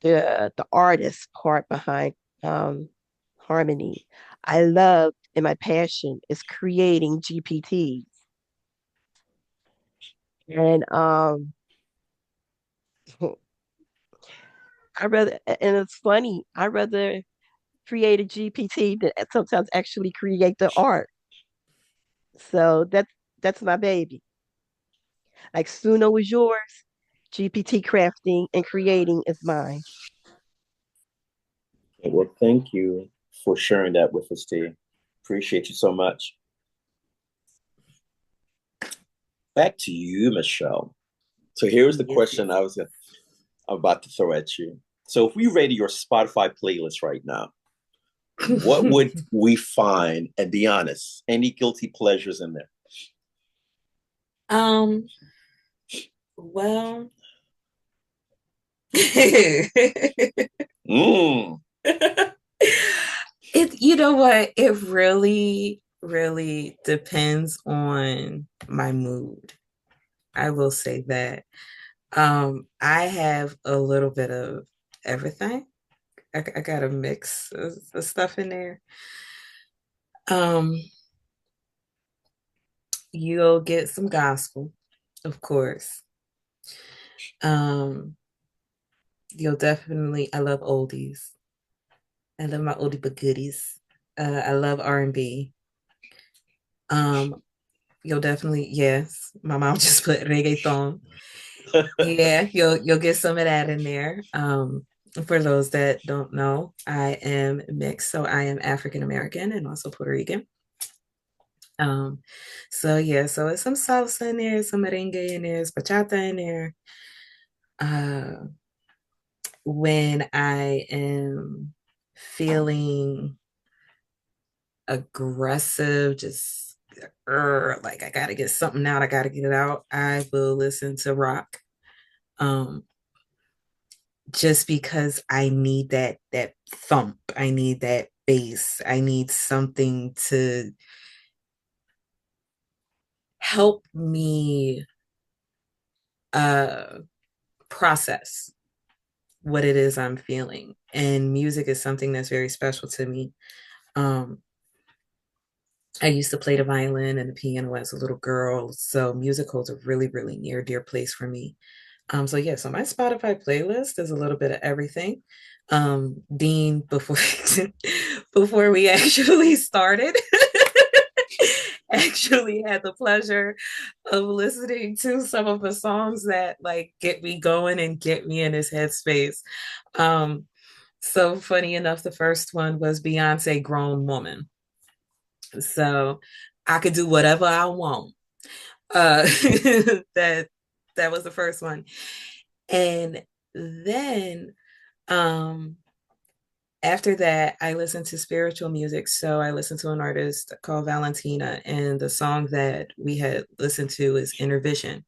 the artist part behind harmony. I love and my passion is creating GPTs. And and it's funny, I rather create a GPT than sometimes actually create the art. So that's my baby. Like Suno is yours. GPT crafting and creating is mine. Well, thank you for sharing that with us, T. Appreciate you so much. Back to you, Michelle. So here's the Yes, yes. question I'm about to throw at you. So if we rated your Spotify playlist right now, what would we find? And be honest, any guilty pleasures in there? Um, well, it, Mm. you know what? It really, really depends on my mood. I will say that. I have a little bit of everything. I got a mix of stuff in there. Um, you'll get some gospel, of course. Um, you'll definitely, I love oldies. I love my oldie but goodies. I love R&B. Um, you'll definitely, yes. My mom just put reggaeton. Yeah, you'll get some of that in there. For those that don't know, I am mixed, so I am African American and also Puerto Rican. Um, so yeah, so it's some salsa in there, some merengue in there, there's bachata in there. Uh, when I am feeling aggressive, just like I gotta get something out, I gotta get it out, I will listen to rock. Um, just because I need that thump, I need that bass, I need something to help me uh process what it is I'm feeling. And music is something that's very special to me. Um, I used to play the violin and the piano as a little girl, so music holds a really, really near dear place for me. So yeah, so my Spotify playlist is a little bit of everything. Dean, before before we actually started, actually had the pleasure of listening to some of the songs that like get me going and get me in this headspace. Um, so funny enough, the first one was Beyonce Grown Woman. So I could do whatever I want. Uh that that was the first one. And then um after that, I listened to spiritual music. So I listened to an artist called Valentina, and the song that we had listened to is Inner Vision.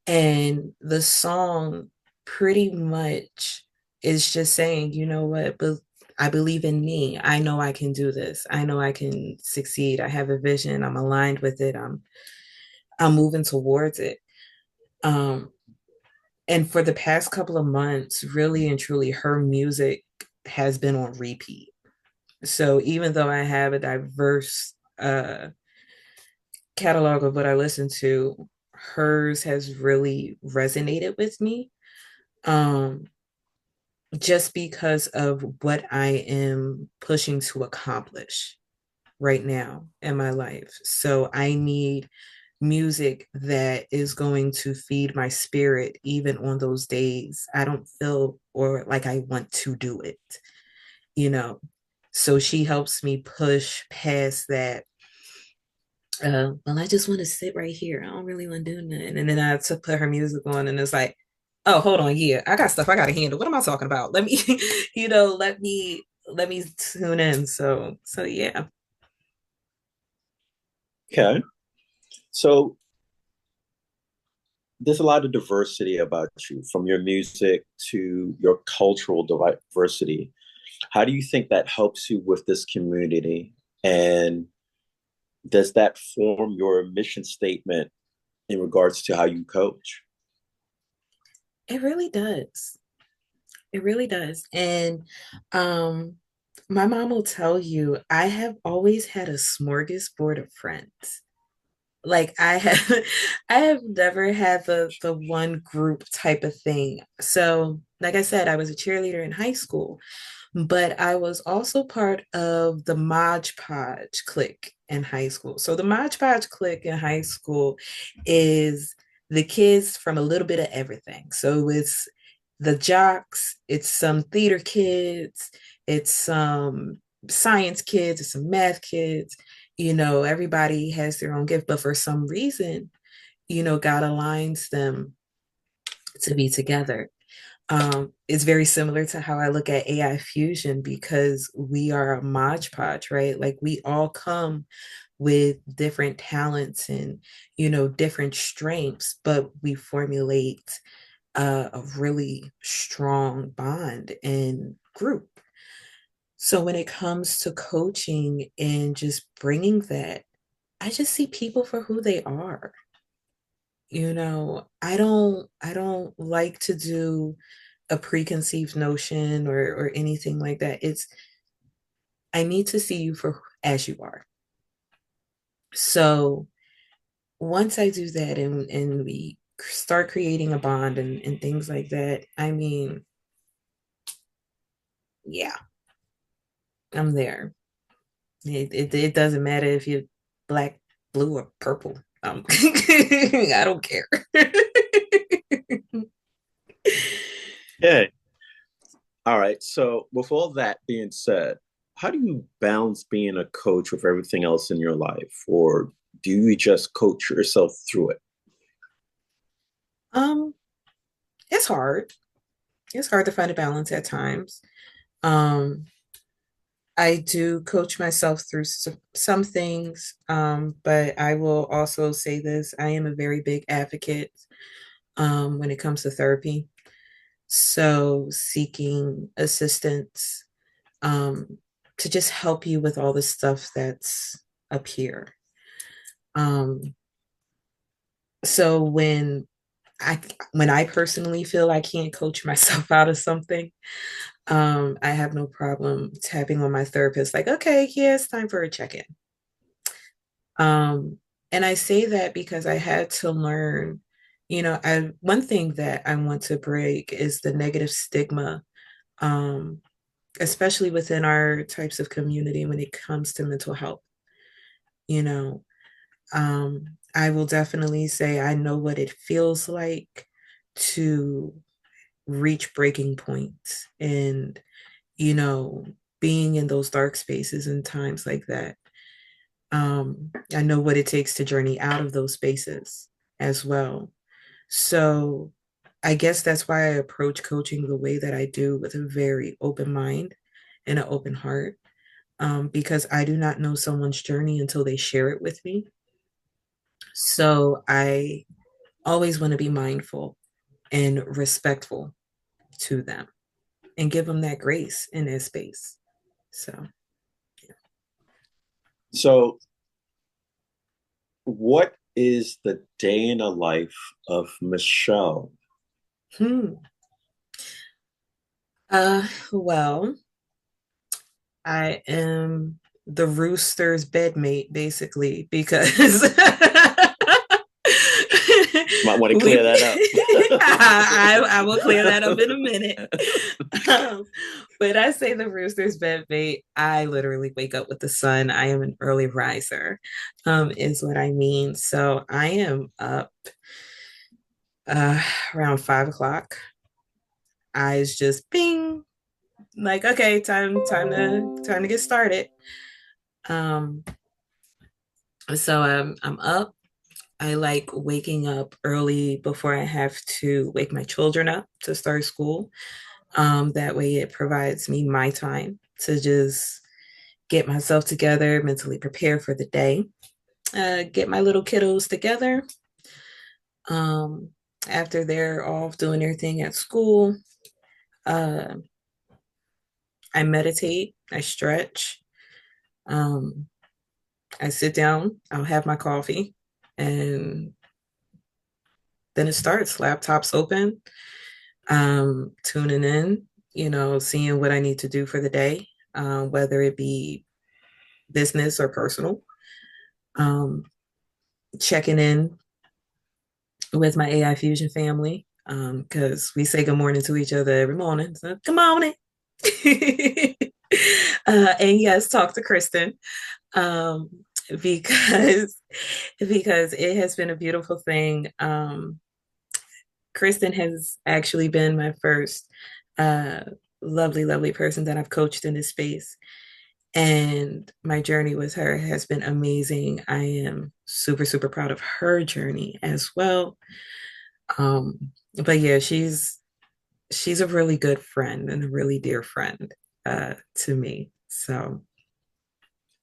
And the song pretty much is just saying, you know what, but I believe in me. I know I can do this. I know I can succeed. I have a vision. I'm aligned with it. I'm moving towards it. Um, and for the past couple of months, really and truly, her music has been on repeat. So even though I have a diverse catalog of what I listen to, hers has really resonated with me. Um, just because of what I am pushing to accomplish right now in my life. So I need music that is going to feed my spirit even on those days I don't feel or like I want to do it, you know. So she helps me push past that. Well, I just want to sit right here. I don't really want to do nothing. And then I took put her music on, and it's like, oh, hold on, yeah, I got stuff I got to handle. What am I talking about? Let me, let me tune in. So yeah. Okay. So there's a lot of diversity about you, from your music to your cultural diversity. How do you think that helps you with this community? And does that form your mission statement in regards to how you coach? It really does. It really does. And um, my mom will tell you, I have always had a smorgasbord of friends. Like I have I have never had the one group type of thing. So, like I said, I was a cheerleader in high school, but I was also part of the Mod Podge clique in high school. So the Mod Podge clique in high school is the kids from a little bit of everything. So it's the jocks, it's some theater kids, it's some science kids, it's some math kids. Everybody has their own gift, but for some reason, God aligns them to be together. It's very similar to how I look at AI fusion because we are a modge podge, right? Like we all come with different talents and, different strengths, but we formulate a really strong bond and group. So when it comes to coaching and just bringing that, I just see people for who they are. I don't like to do a preconceived notion or anything like that. It's I need to see you for as you are. So once I do that and we start creating a bond and things like that, I mean, yeah, I'm there. It doesn't matter if you're black, blue, or purple. I don't care. Yeah. All right. So, with all that being said, how do you balance being a coach with everything else in your life, or do you just coach yourself through it? um, it's hard. It's hard to find a balance at times. Um, I do coach myself through some things, but I will also say this: I am a very big advocate when it comes to therapy. So seeking assistance um, to just help you with all the stuff that's up here. Um, so I when I personally feel I can't coach myself out of something, I have no problem tapping on my therapist, like, okay, yeah, it's time for a check-in. Um, and I say that because I had to learn, I one thing that I want to break is the negative stigma, um, especially within our types of community when it comes to mental health. You know, I will definitely say I know what it feels like to reach breaking points and, you know, being in those dark spaces and times like that. I know what it takes to journey out of those spaces as well. So I guess that's why I approach coaching the way that I do, with a very open mind and an open heart, because I do not know someone's journey until they share it with me. So I always want to be mindful and respectful to them and give them that grace in their space. So, So, what is the day in the life of Michelle? hmm. Well, I am the rooster's bedmate, basically, because Might want to we clear that I will clear that up in a minute. Um, but I say the rooster's bedmate, I literally wake up with the sun. I am an early riser, is what I mean. So I am up uh around 5 o'clock. Eyes just ping, like, okay, time to get started. Um, so I'm up. I like waking up early before I have to wake my children up to start school. That way it provides me my time to just get myself together, mentally prepare for the day, get my little kiddos together. Um, After they're off doing their thing at school, uh, I meditate, I stretch, um, I sit down, I'll have my coffee, and then it starts. Laptops open, tuning in, seeing what I need to do for the day, whether it be business or personal, um, checking in with my AI Fusion family, because we say good morning to each other every morning. So, good morning. And yes, talk to Kristen. Um, because because it has been a beautiful thing. Kristen has actually been my first uh, lovely, lovely person that I've coached in this space. And my journey with her has been amazing. I am super, super proud of her journey as well. But yeah, she's a really good friend and a really dear friend to me. So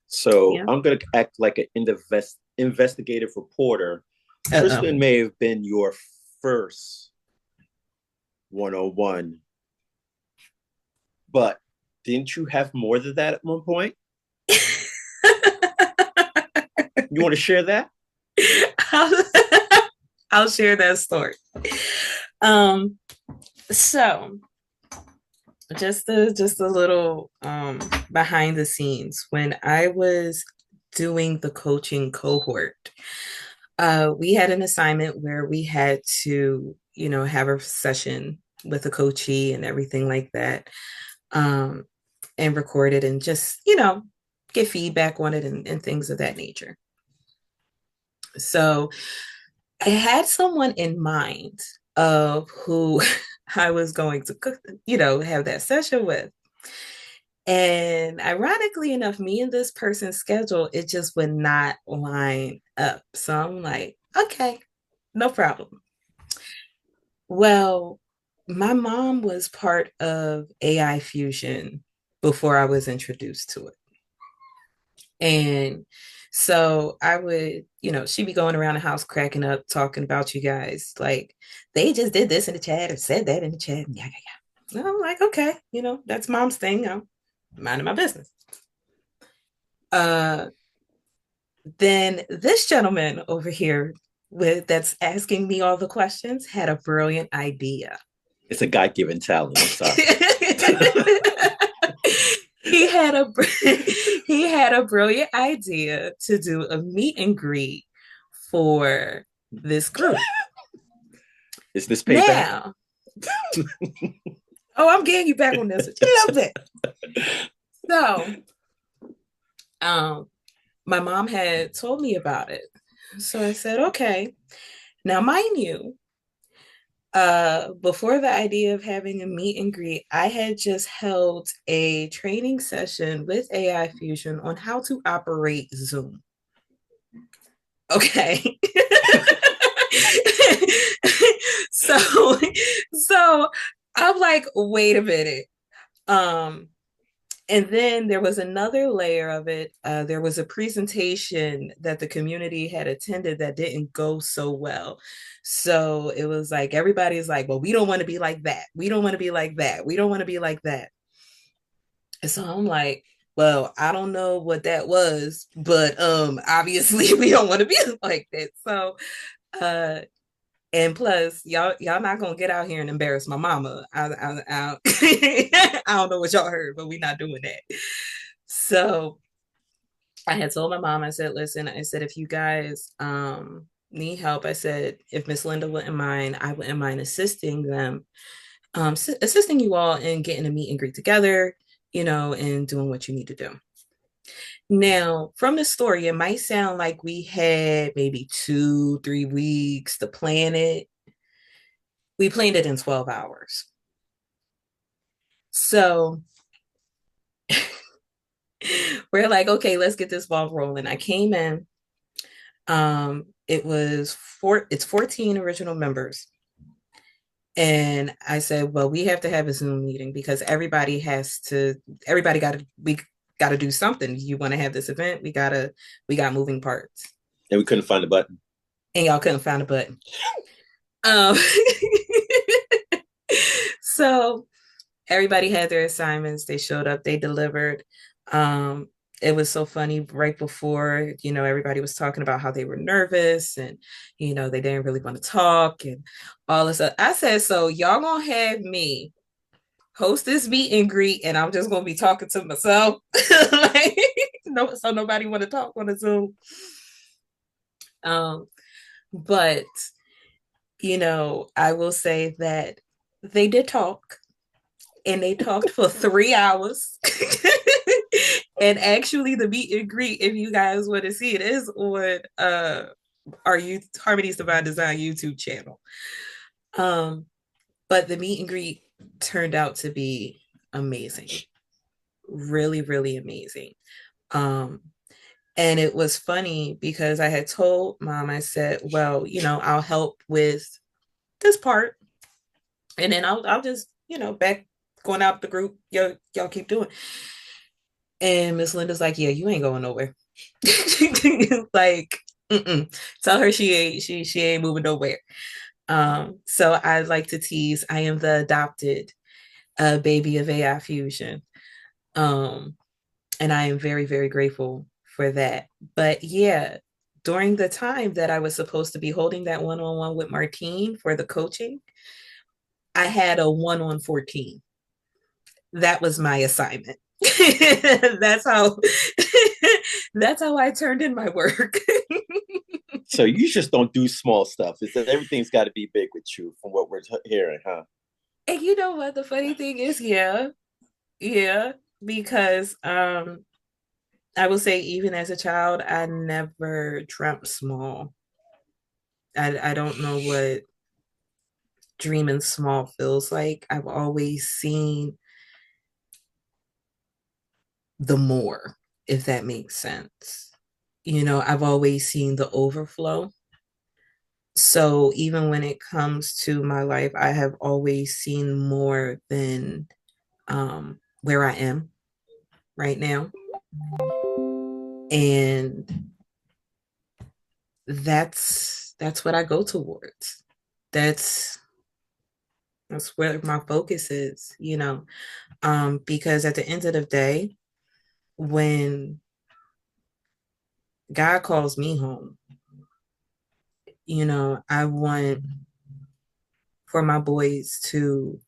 So yeah. I'm going to act like an investigative reporter. Uh-oh. Kristen may have been your first 101, but didn't you have more than that at one point? You want to share that? I'll, I'll share that story. Um, so just a little behind the scenes. When I was doing the coaching cohort, we had an assignment where we had to, have a session with a coachee and everything like that, um, and record it and just, get feedback on it and things of that nature. So I had someone in mind of who I was going to, have that session with. And ironically enough, me and this person's schedule, it just would not line up. So I'm like, okay, no problem. Well, my mom was part of AI Fusion before I was introduced to it. And so I would, she'd be going around the house cracking up, talking about you guys. Like, they just did this in the chat or said that in the chat. Yeah, yeah, yeah. And I'm like, okay, that's mom's thing. I'm minding my business. Uh, then this gentleman over here that's asking me all the questions had a brilliant idea. It's a God-given talent. I'm sorry. he had a he had a brilliant idea to do a meet and greet for this group. Is this payback? Now, oh, I'm getting you back on this. A little bit. So, my mom had told me about it. So I said, okay. Now, mind you, before the idea of having a meet and greet, I had just held a training session with AI Fusion on how to operate Zoom. Okay. so so I'm like, wait a minute. And then there was another layer of it. There was a presentation that the community had attended that didn't go so well. So it was like, everybody's like, well, we don't want to be like that. We don't want to be like that. We don't want to be like that. And so I'm like, well, I don't know what that was, but obviously we don't want to be like that. So and plus, y'all not gonna get out here and embarrass my mama. I don't know what y'all heard, but we're not doing that. So I had told my mom, I said, listen, I said, if you guys need help, I said, if Miss Linda wouldn't mind, I wouldn't mind assisting them, assisting you all in getting a meet and greet together, and doing what you need to do. Now, from the story, it might sound like we had maybe 2-3 weeks to plan it. We planned it in 12 hours. So we're like, okay, let's get this ball rolling. I came in. It's 14 original members. And I said, well, we have to have a Zoom meeting because we got to do something. You want to have this event? We got moving parts. And we couldn't find a button. And y'all couldn't find a button. So everybody had their assignments. They showed up, they delivered. It was so funny right before, everybody was talking about how they were nervous and, they didn't really want to talk and all this stuff. I said, so y'all gonna have me host this meet and greet and I'm just gonna be talking to myself. Like, no, so nobody want to talk on a Zoom. But I will say that they did talk and they talked for 3 hours. And actually the meet and greet, if you guys want to see it, is on our youth Harmony's Divine Design YouTube channel. Um, but the meet and greet turned out to be amazing. Really, really amazing. Um, and it was funny because I had told mom, I said, well, I'll help with this part. And then I'll just, back going out the group, y'all keep doing. And Miss Linda's like, yeah, you ain't going nowhere. Like, tell her she ain't moving nowhere. So I like to tease, I am the adopted baby of AI Fusion. Um, and I am very, very grateful for that. But yeah, during the time that I was supposed to be holding that one-on-one with Martine for the coaching, I had a 1-on-14. That was my assignment. That's how that's how I turned in my work. So you just don't do small stuff. It's that everything's got to be big with you, from what we're hearing, huh? And you know what the funny thing is? Yeah, because I will say even as a child, I never dreamt small. I don't know what dreaming small feels like. I've always seen the more, if that makes sense. I've always seen the overflow. So even when it comes to my life, I have always seen more than where I am right now. And that's what I go towards. That's that's where my focus is, because at the end of the day, when God calls me home, I want for my boys to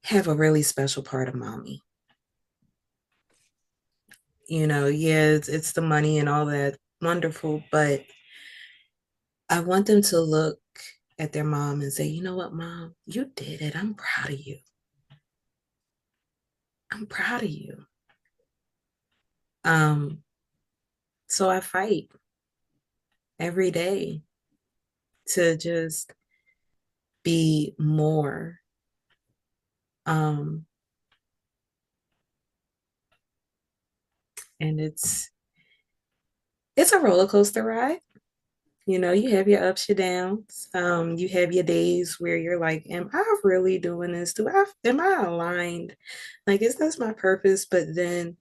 have a really special part of mommy. Yeah, it's the money and all that wonderful, but I want them to look at their mom and say, you know what, mom, you did it. I'm proud of you. I'm proud of you. Um, so I fight every day to just be more. Um, and it's a roller coaster ride. You have your ups, your downs. You have your days where you're like, am I really doing this? Am I aligned? Like, is this my purpose? But then,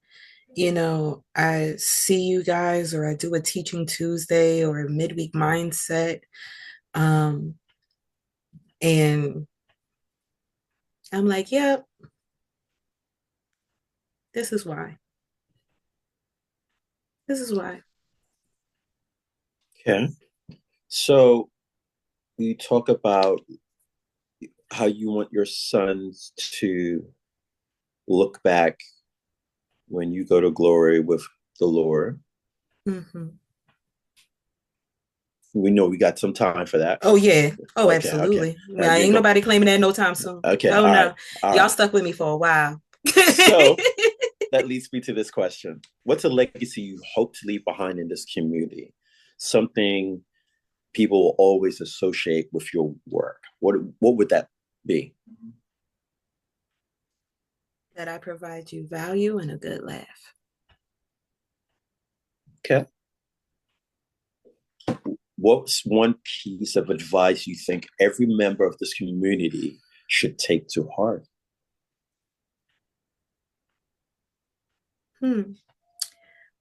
I see you guys, or I do a teaching Tuesday or a midweek mindset. Um, and I'm like, yep, this is why. This is why. Okay. So you talk about how you want your sons to look back when you go to glory with the Lord. Mm-hmm. We know we got some time for that. Oh yeah. Oh, Okay, okay. absolutely. Yeah, ain't nobody claiming that no time soon. Okay, Oh all no. right, all Y'all right. stuck with me for a while. So that leads me to this question. What's a legacy you hope to leave behind in this community? Something people will always associate with your work. What would that be? That I provide you value and a good laugh. Okay. What's one piece of advice you think every member of this community should take to heart?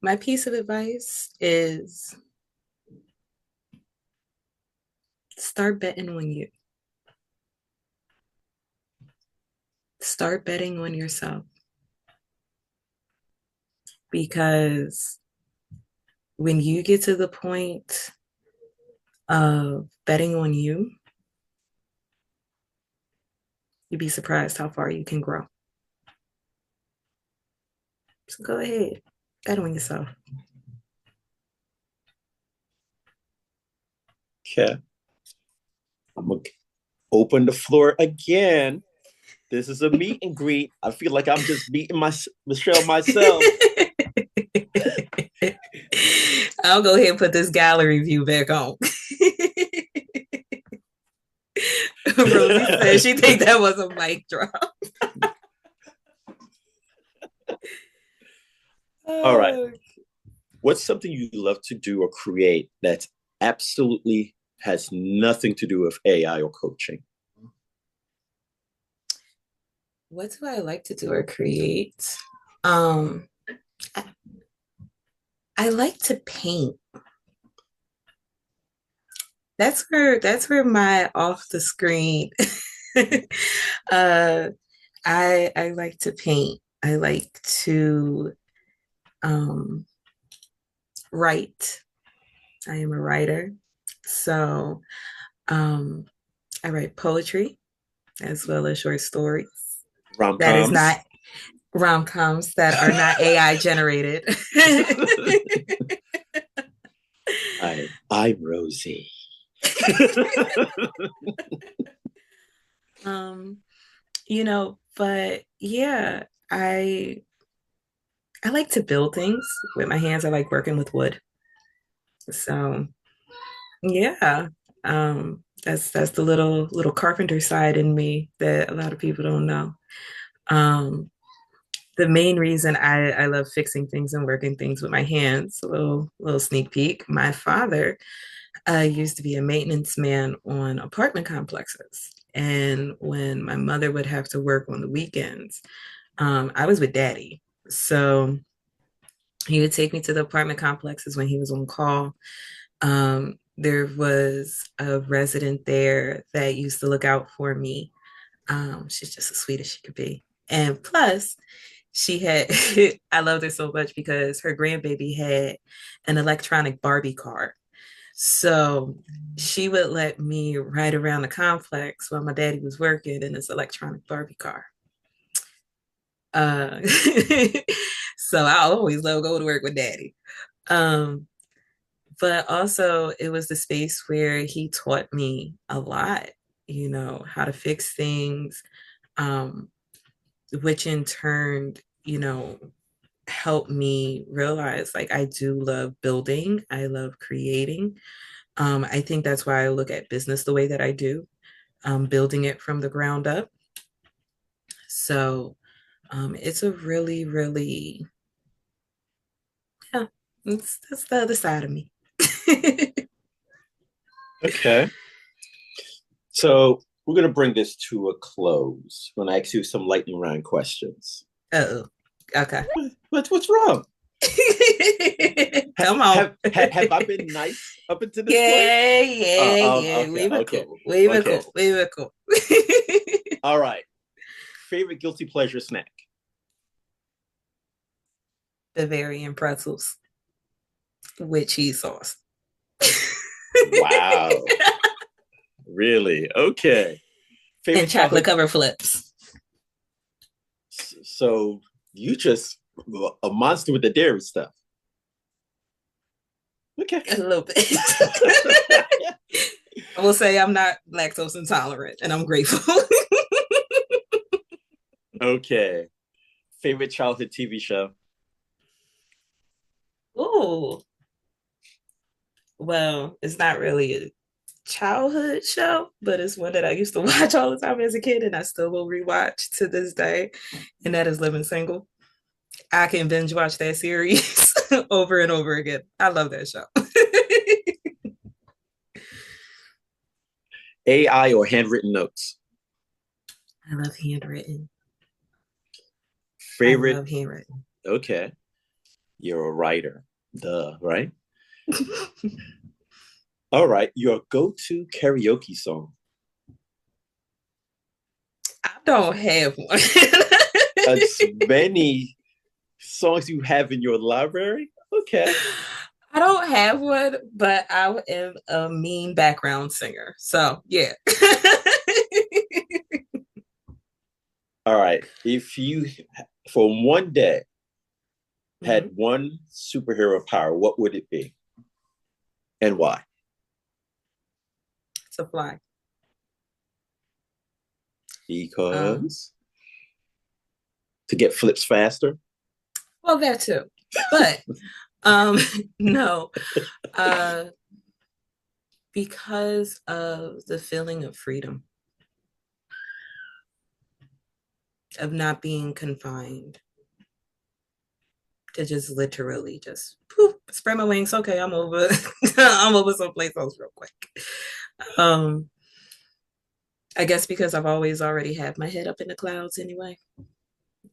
My piece of advice is start betting on you. Start betting on yourself. Because when you get to the point of betting on you, you'd be surprised how far you can grow. So go ahead, bet on yourself. Okay. I'm going to open the floor again This is a meet and greet. I feel like I'm just meeting Michelle myself. I'll go ahead and put this gallery view back on. Rosie said she think that was a mic drop. All right. What's something you love to do or create that absolutely has nothing to do with AI or coaching? What do I like to do or create? I, I like to paint. That's where my off the screen. uh I like to paint. I like to um write. I am a writer. So um I write poetry as well as short stories. That is Rom-coms. not rom-coms that are not AI generated. I'm Rosie. um, but yeah, I like to build things with my hands. I like working with wood. So yeah. That's the little carpenter side in me that a lot of people don't know. Um, the main reason I love fixing things and working things with my hands, a little sneak peek. My father used to be a maintenance man on apartment complexes. And when my mother would have to work on the weekends, I was with daddy. So he would take me to the apartment complexes when he was on call. There was a resident there that used to look out for me. She's just as sweet as she could be. And plus, she had, I loved her so much because her grandbaby had an electronic Barbie car. So she would let me ride around the complex while my daddy was working in his electronic Barbie car. Uh, so I always love going to work with daddy. Um, but also it was the space where he taught me a lot, how to fix things, um, which in turn, helped me realize like I do love building, I love creating. I think that's why I look at business the way that I do, building it from the ground up. So it's a really, really, yeah, that's the other side of me. Okay. So we're going to bring this to a close. I'm going to ask you some lightning round questions. Oh, okay. What's wrong? Come on. Have I been nice up until this point? Yeah. Okay, We were okay, cool. We were okay. cool. We were cool. All right. Favorite guilty pleasure snack? Bavarian pretzels with cheese sauce. Wow. Really? Okay. Favorite And chocolate covered flips. So you just a monster with the dairy stuff. Okay. A little bit. I will say I'm not lactose intolerant and I'm grateful. Okay. Favorite childhood TV show? Oh, well, it's not really a childhood show, but it's one that I used to watch all the time as a kid and I still will rewatch to this day. And that is Living Single. I can binge watch that series over and over again. I love that show. AI or handwritten notes? I love handwritten. Favorite? I love handwritten. Okay. You're a writer. Duh, right? All right. Your go-to karaoke song? I don't have one. As many songs you have in your library? Okay. I don't have one, but I am a mean background singer. So, yeah. All right. If you, for one day, had Mm-hmm. one superhero power, what would it be? And why? To fly. Because? To get flips faster? Well, that too. But no, uh, because of the feeling of freedom, of not being confined, to just literally just poof, spread my wings. Okay, I'm over. I'm over someplace else real quick. Um, I guess because I've always already had my head up in the clouds anyway.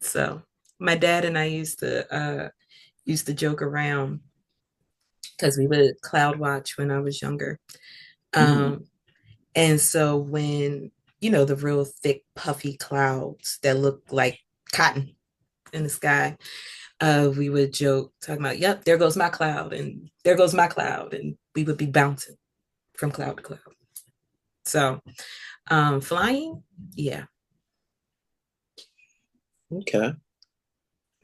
So my dad and I used to joke around because we would cloud watch when I was younger. Mm. Um, and so when the real thick, puffy clouds that look like cotton in the sky, we would joke talking about, "Yep, there goes my cloud, and there goes my cloud," and we would be bouncing from cloud to cloud. So, flying, yeah. Okay.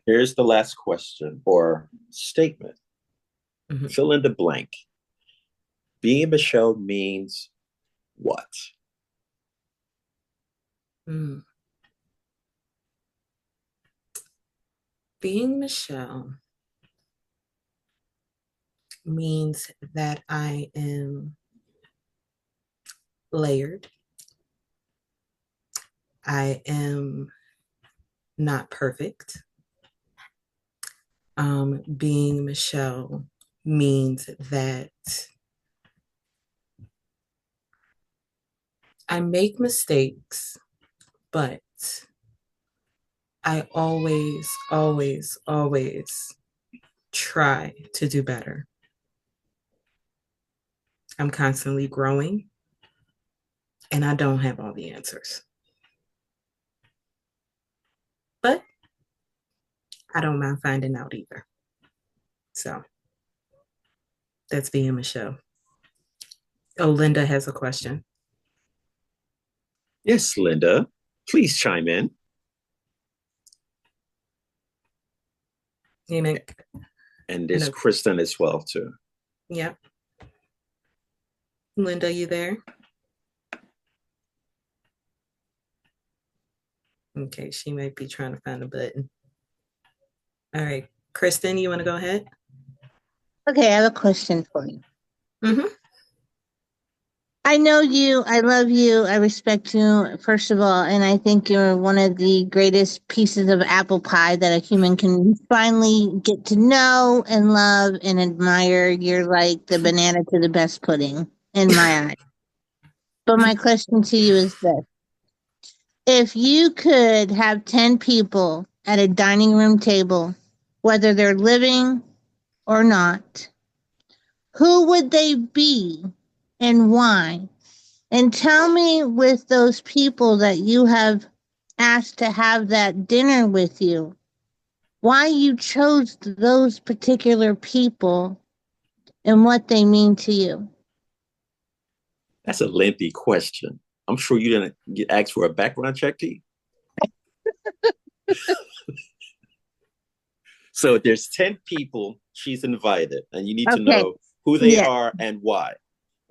Here's the last question or statement. Mm-hmm. Fill in the blank. Being Michelle means what? Mm. Being Michelle means that I am layered. I am not perfect. Being Michelle means that I make mistakes, but I always, always, always try to do better. I'm constantly growing, and I don't have all the answers. But I don't mind finding out either. So that's being Michelle. Oh, Linda has a question. Yes, Linda. Please chime in. You know, And there's Kristen as well, too. yeah. Linda, you there? Okay, she might be trying to find a button. All right. Kristen, you want to go ahead? Okay, I have a question for you. Mm-hmm. I know you, I love you, I respect you, first of all, and I think you're one of the greatest pieces of apple pie that a human can finally get to know and love and admire. You're like the banana to the best pudding in my eyes. But my question to you is this. If you could have 10 people at a dining room table, whether they're living or not, who would they be and why? And tell me, with those people that you have asked to have that dinner with you, why you chose those particular people and what they mean to you. That's a lengthy question. I'm sure you didn't get asked for a background check, T. So there's 10 people she's invited, and you need to Okay. know who they Yes. are and why.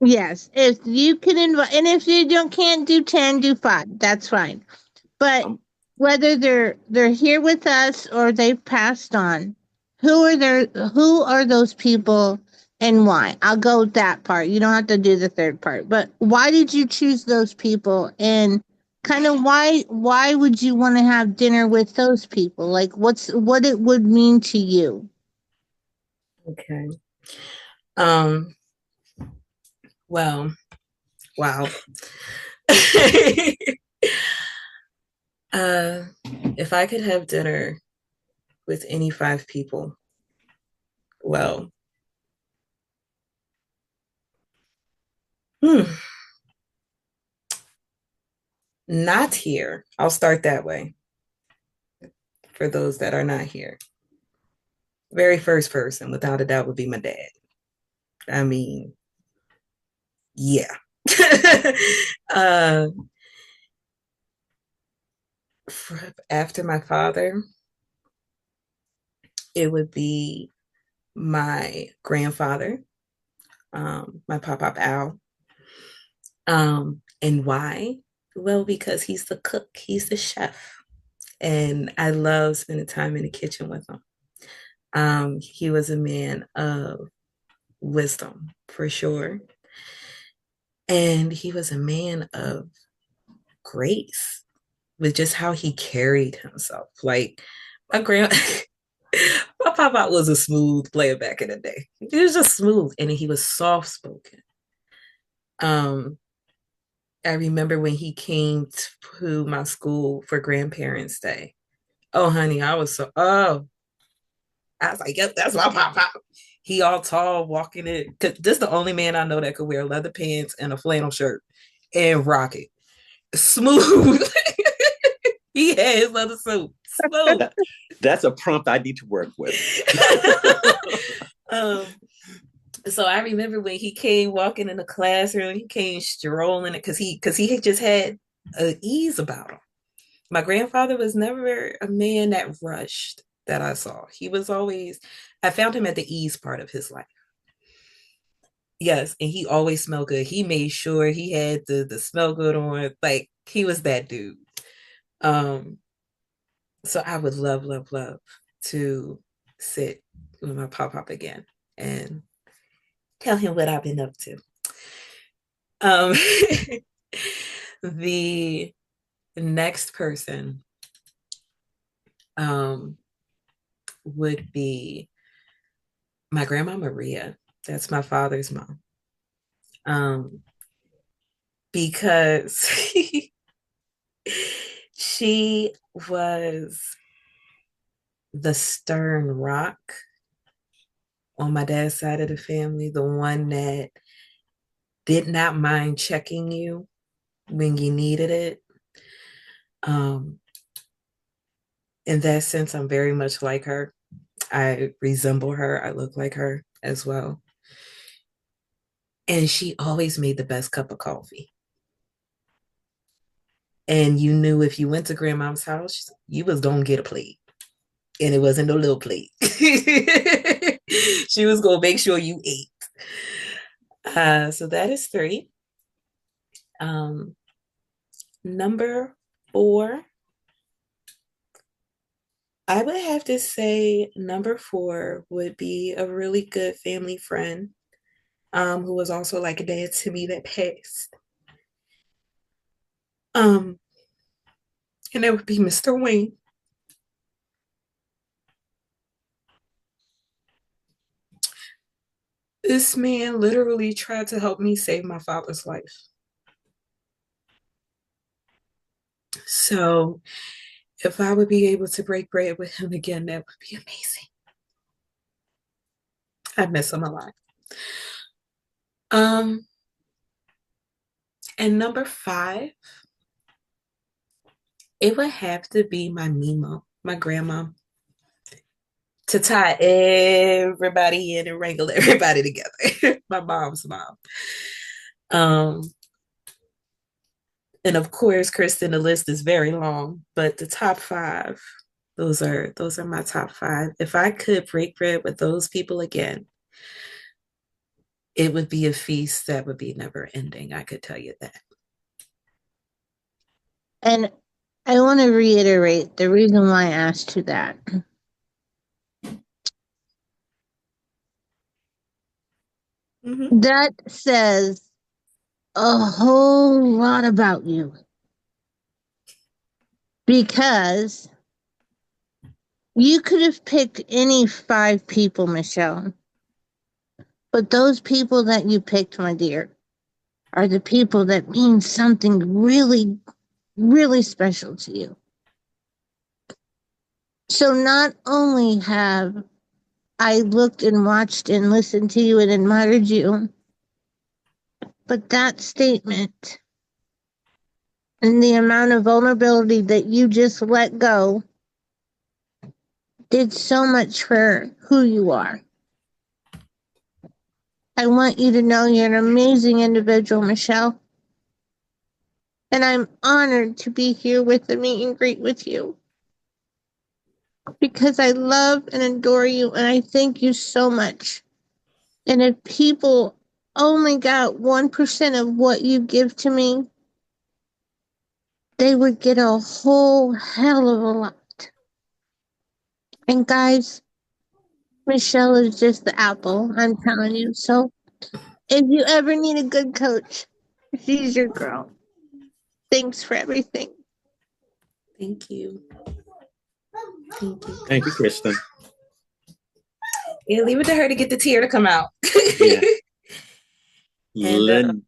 Yes. If you can invite, and if you can't do 10, do 5. That's fine. But whether they're here with us or they've passed on, who are those people and why? I'll go with that part. You don't have to do the third part. But why did you choose those people, and kind of why would you want to have dinner with those people? Like what it would mean to you? Okay. Well, wow. If I could have dinner with any 5 people, well, not here. I'll start that way for those that are not here. Very first person, without a doubt, would be my dad. I mean, yeah. uh, After my father, it would be my grandfather, my Pop Al. And why? Well, because he's the cook, he's the chef. and I love spending time in the kitchen with him. He was a man of wisdom for sure, and he was a man of grace with just how he carried himself. Like my grand, my papa was a smooth player back in the day. He was just smooth, and he was soft spoken. Um, I remember when he came to my school for Grandparents' Day. Oh, honey, I was like, yep, that's my pop. He all tall, walking it. Cause this is the only man I know that could wear leather pants and a flannel shirt and rock it. Smooth. He had his leather suit. Smooth. That's a prompt I need to work with. um, so I remember when he came walking in the classroom, he came strolling it because he had just had an ease about him. My grandfather was never a man that rushed that I saw. He was always, I found him at the ease part of his life. Yes, and he always smelled good. He made sure he had the smell good on. Like he was that dude. Um, so I would love, love, love to sit with my pop again and tell him what I've been up to. Um, the next person would be my grandma Maria. That's my father's mom. Because she was the Stearn rock on my dad's side of the family, the one that did not mind checking you when you needed it. In that sense, I'm very much like her. I resemble her. I look like her as well. And she always made the best cup of coffee. And you knew if you went to grandma's house, you was gonna get a plate. And it wasn't no little plate. She was gonna make sure you ate. So that is 3. Number 4, I would have to say number 4 would be a really good family friend, who was also like a dad to me that passed. And that would be Mr. Wayne. This man literally tried to help me save my father's life. So if I would be able to break bread with him again, that would be amazing. I miss him a lot. And number 5, it would have to be my Mimo, my grandma, to tie everybody in and wrangle everybody together. My mom's mom. And of course, Kristen, the list is very long, but the top 5, those are my top 5. If I could break bread with those people again, it would be a feast that would be never ending. I could tell you that. And I want to reiterate the reason why I asked you that. Mm-hmm. That says a whole lot about you. Because you could have picked any 5 people, Michelle. But those people that you picked, my dear, are the people that mean something really, really special to you. So not only have I looked and watched and listened to you and admired you, but that statement and the amount of vulnerability that you just let go did so much for who you are. I want you to know you're an amazing individual, Michelle. And I'm honored to be here with the meet and greet with you. Because I love and adore you, and I thank you so much. And if people only got 1% of what you give to me, they would get a whole hell of a lot. And guys, Michelle is just the apple, I'm telling you. So if you ever need a good coach, she's your girl. Thanks for everything. Thank you. Thank you. Thank you, Kristen. Yeah, leave it to her to get the tear to come out. Yeah. And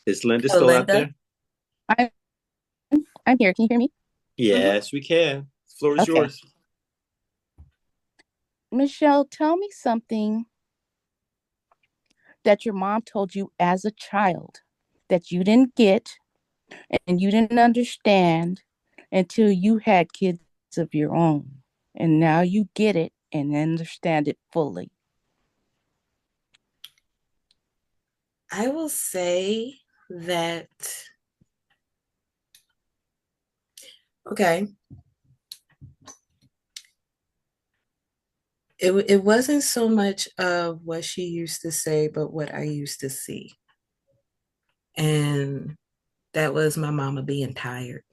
is Linda still out Linda? there? I'm here. Can you hear me? Yes, we can. The floor is Okay. yours. Michelle, tell me something that your mom told you as a child that you didn't get and you didn't understand until you had kids of your own. And now you get it and understand it fully. I will say that, okay, it wasn't so much of what she used to say, but what I used to see. And that was my mama being tired.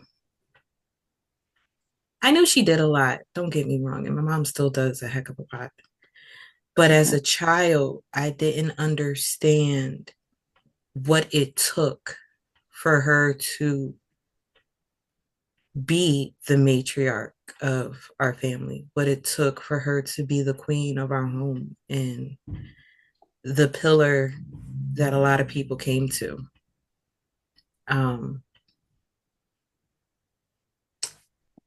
I knew she did a lot, don't get me wrong, and my mom still does a heck of a lot. But as a child, I didn't understand what it took for her to be the matriarch of our family, what it took for her to be the queen of our home and the pillar that a lot of people came to.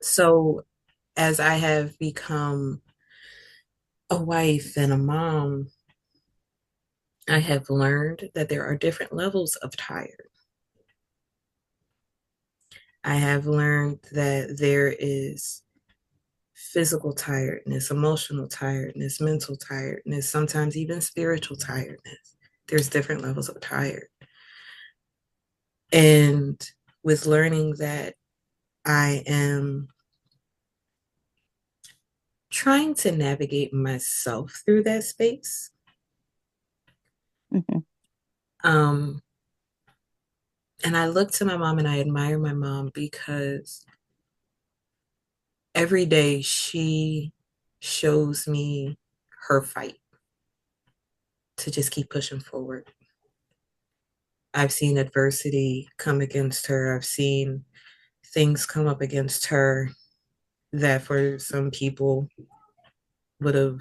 So as I have become a wife and a mom, I have learned that there are different levels of tired. I have learned that there is physical tiredness, emotional tiredness, mental tiredness, sometimes even spiritual tiredness. There's different levels of tired. And with learning that I am trying to navigate myself through that space. Mm-hmm. And I look to my mom and I admire my mom because every day she shows me her fight to just keep pushing forward. I've seen adversity come against her. I've seen things come up against her that for some people would have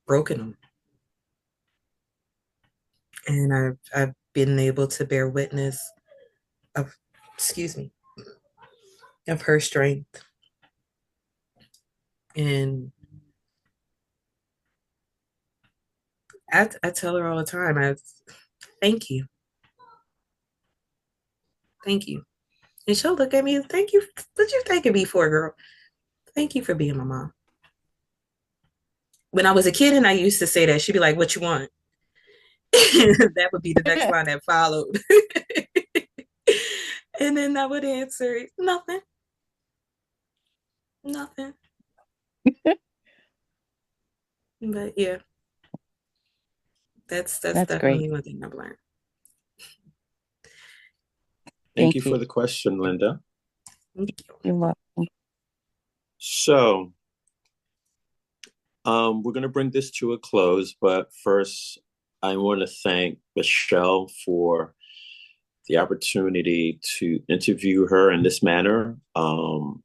broken them. And I've been able to bear witness of, of her strength. And I tell her all the time, thank you. Thank you. And she'll look at me, thank you. What you thanking me for, girl? Thank you for being my mom. When I was a kid and I used to say that, she'd be like, what you want? That would be the next line that followed. And then I would answer, nothing. Nothing. But yeah, that's definitely great. one thing I've learned. Thank you for the question, Linda. You're welcome. So, we're going to bring this to a close, but first, I want to thank Michelle for the opportunity to interview her in this manner. It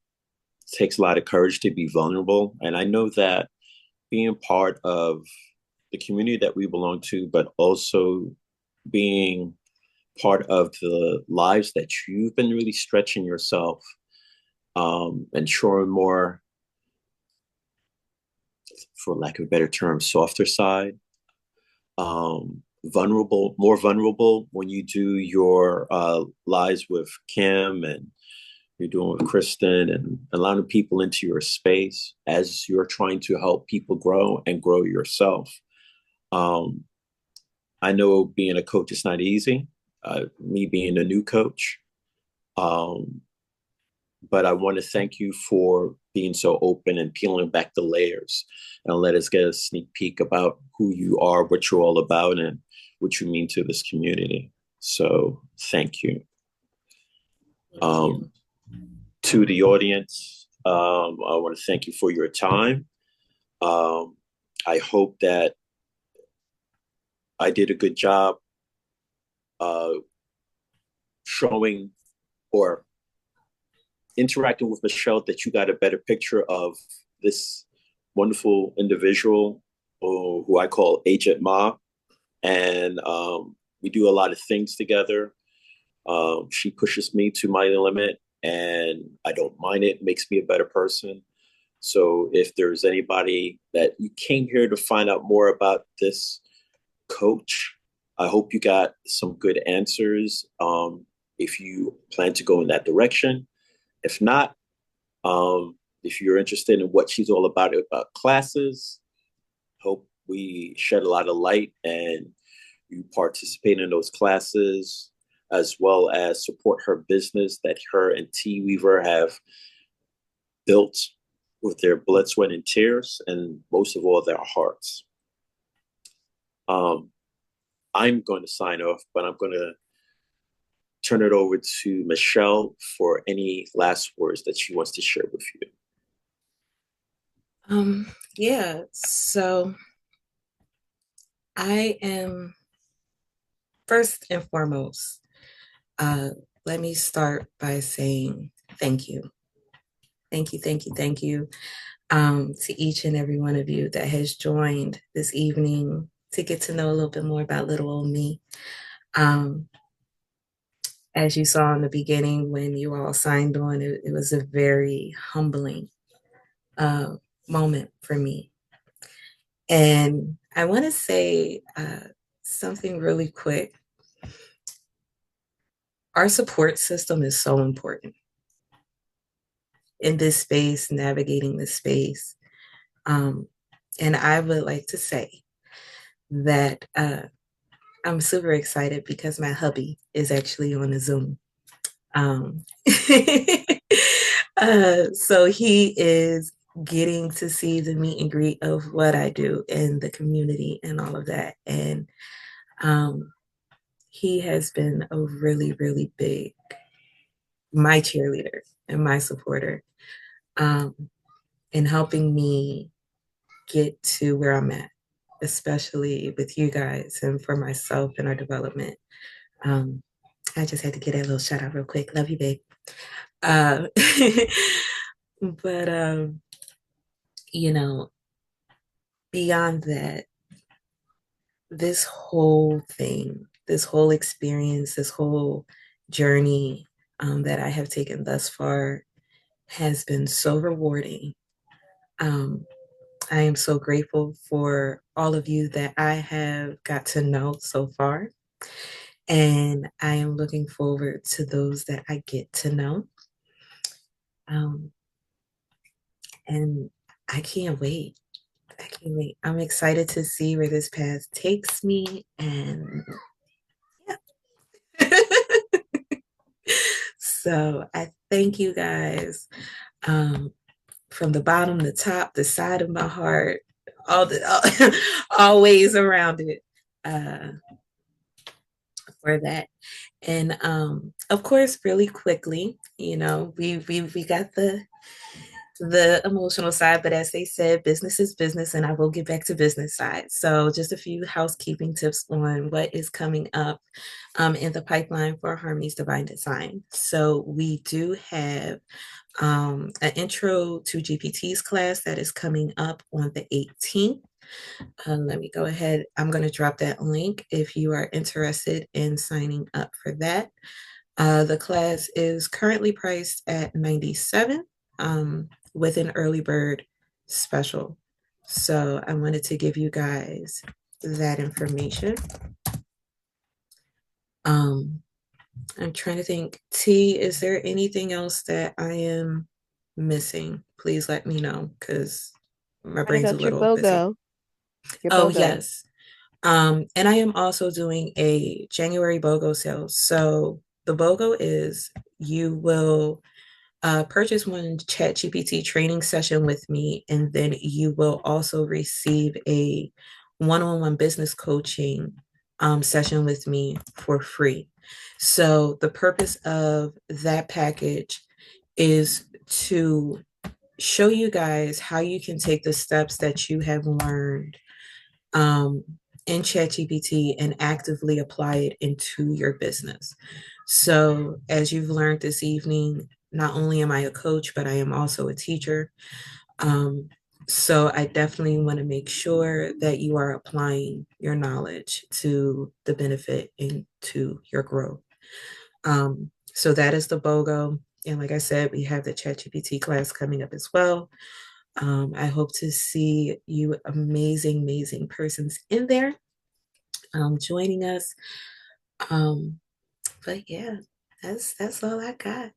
takes a lot of courage to be vulnerable, and I know that being part of the community that we belong to, but also being part of the lives that you've been really stretching yourself and showing more, for lack of a better term, softer side, more vulnerable when you do your lives with Kim and you're doing with Kristen and allowing people into your space as you're trying to help people grow and grow yourself. I know being a coach is not easy, me being a new coach. But I want to thank you for being so open and peeling back the layers and let us get a sneak peek about who you are, what you're all about, and what you mean to this community. So thank you. To the audience, I want to thank you for your time. I hope that I did a good job uh, showing or interacting with Michelle, that you got a better picture of this wonderful individual who I call Agent Ma. And we do a lot of things together. She pushes me to my limit, and I don't mind it. It makes me a better person. So if there's anybody that you came here to find out more about this coach, I hope you got some good answers. If you plan to go in that direction, if not, if you're interested in what she's all about classes, hope we shed a lot of light and you participate in those classes, as well as support her business that her and T Weaver have built with their blood, sweat, and tears, and most of all, their hearts. I'm going to sign off, but I'm going to turn it over to Michelle for any last words that she wants to share with you. Yeah, so I am first and foremost, let me start by saying thank you. Thank you, thank you, thank you to each and every one of you that has joined this evening to get to know a little bit more about little old me. As you saw in the beginning when you all signed on, it was a very humbling moment for me. And I want to say something really quick. Our support system is so important in this space, navigating this space. And I would like to say that I'm super excited because my hubby is actually on the Zoom. So he is getting to see the meet and greet of what I do in the community and all of that. And he has been a really, really big, my cheerleader and my supporter in helping me get to where I'm at, especially with you guys and for myself and our development. I just had to get that little shout out real quick. Love you, babe. But you know, beyond that, this whole thing, this whole experience, this whole journey that I have taken thus far has been so rewarding. I am so grateful for all of you that I have got to know so far. And I am looking forward to those that I get to know. And I can't wait. I can't wait. I'm excited to see where this path takes me. And yeah. So I thank you guys from the bottom, the top, the side of my heart, all ways around it for that. And of course, really quickly, we got the emotional side, but as they said, business is business, and I will get back to business side. So just a few housekeeping tips on what is coming up in the pipeline for Harmony's Divine Design. So we do have an intro to GPT's class that is coming up on the 18th. Let me go ahead. I'm going to drop that link if you are interested in signing up for that. The class is currently priced at $97 with an early bird special. So I wanted to give you guys that information. I'm trying to think. T, is there anything else that I am missing? Please let me know because my brain's a little busy. Oh, yes. And I am also doing a January BOGO sale. So the BOGO is you will purchase one ChatGPT training session with me, and then you will also receive a one-on-one business coaching session with me for free. So the purpose of that package is to show you guys how you can take the steps that you have learned in ChatGPT and actively apply it into your business. So, as you've learned this evening, not only am I a coach, but I am also a teacher. So, I definitely want to make sure that you are applying your knowledge to the benefit and to your growth. So, that is the BOGO. And like I said, we have the ChatGPT class coming up as well. I hope to see you amazing, amazing persons in there joining us. But yeah, that's all I got.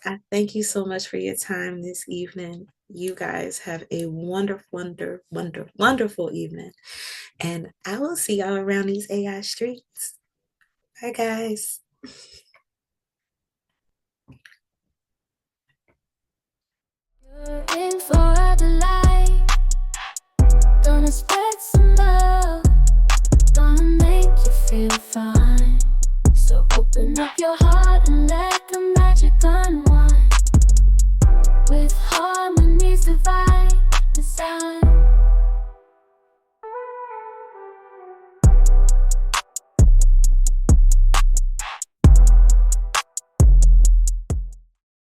I thank you so much for your time this evening. You guys have a wonderful evening. And I will see y'all around these AI streets. Bye, guys. You're in for a delight. Gonna spread some love. Gonna make you feel fine. So open up your heart and let the magic unfold.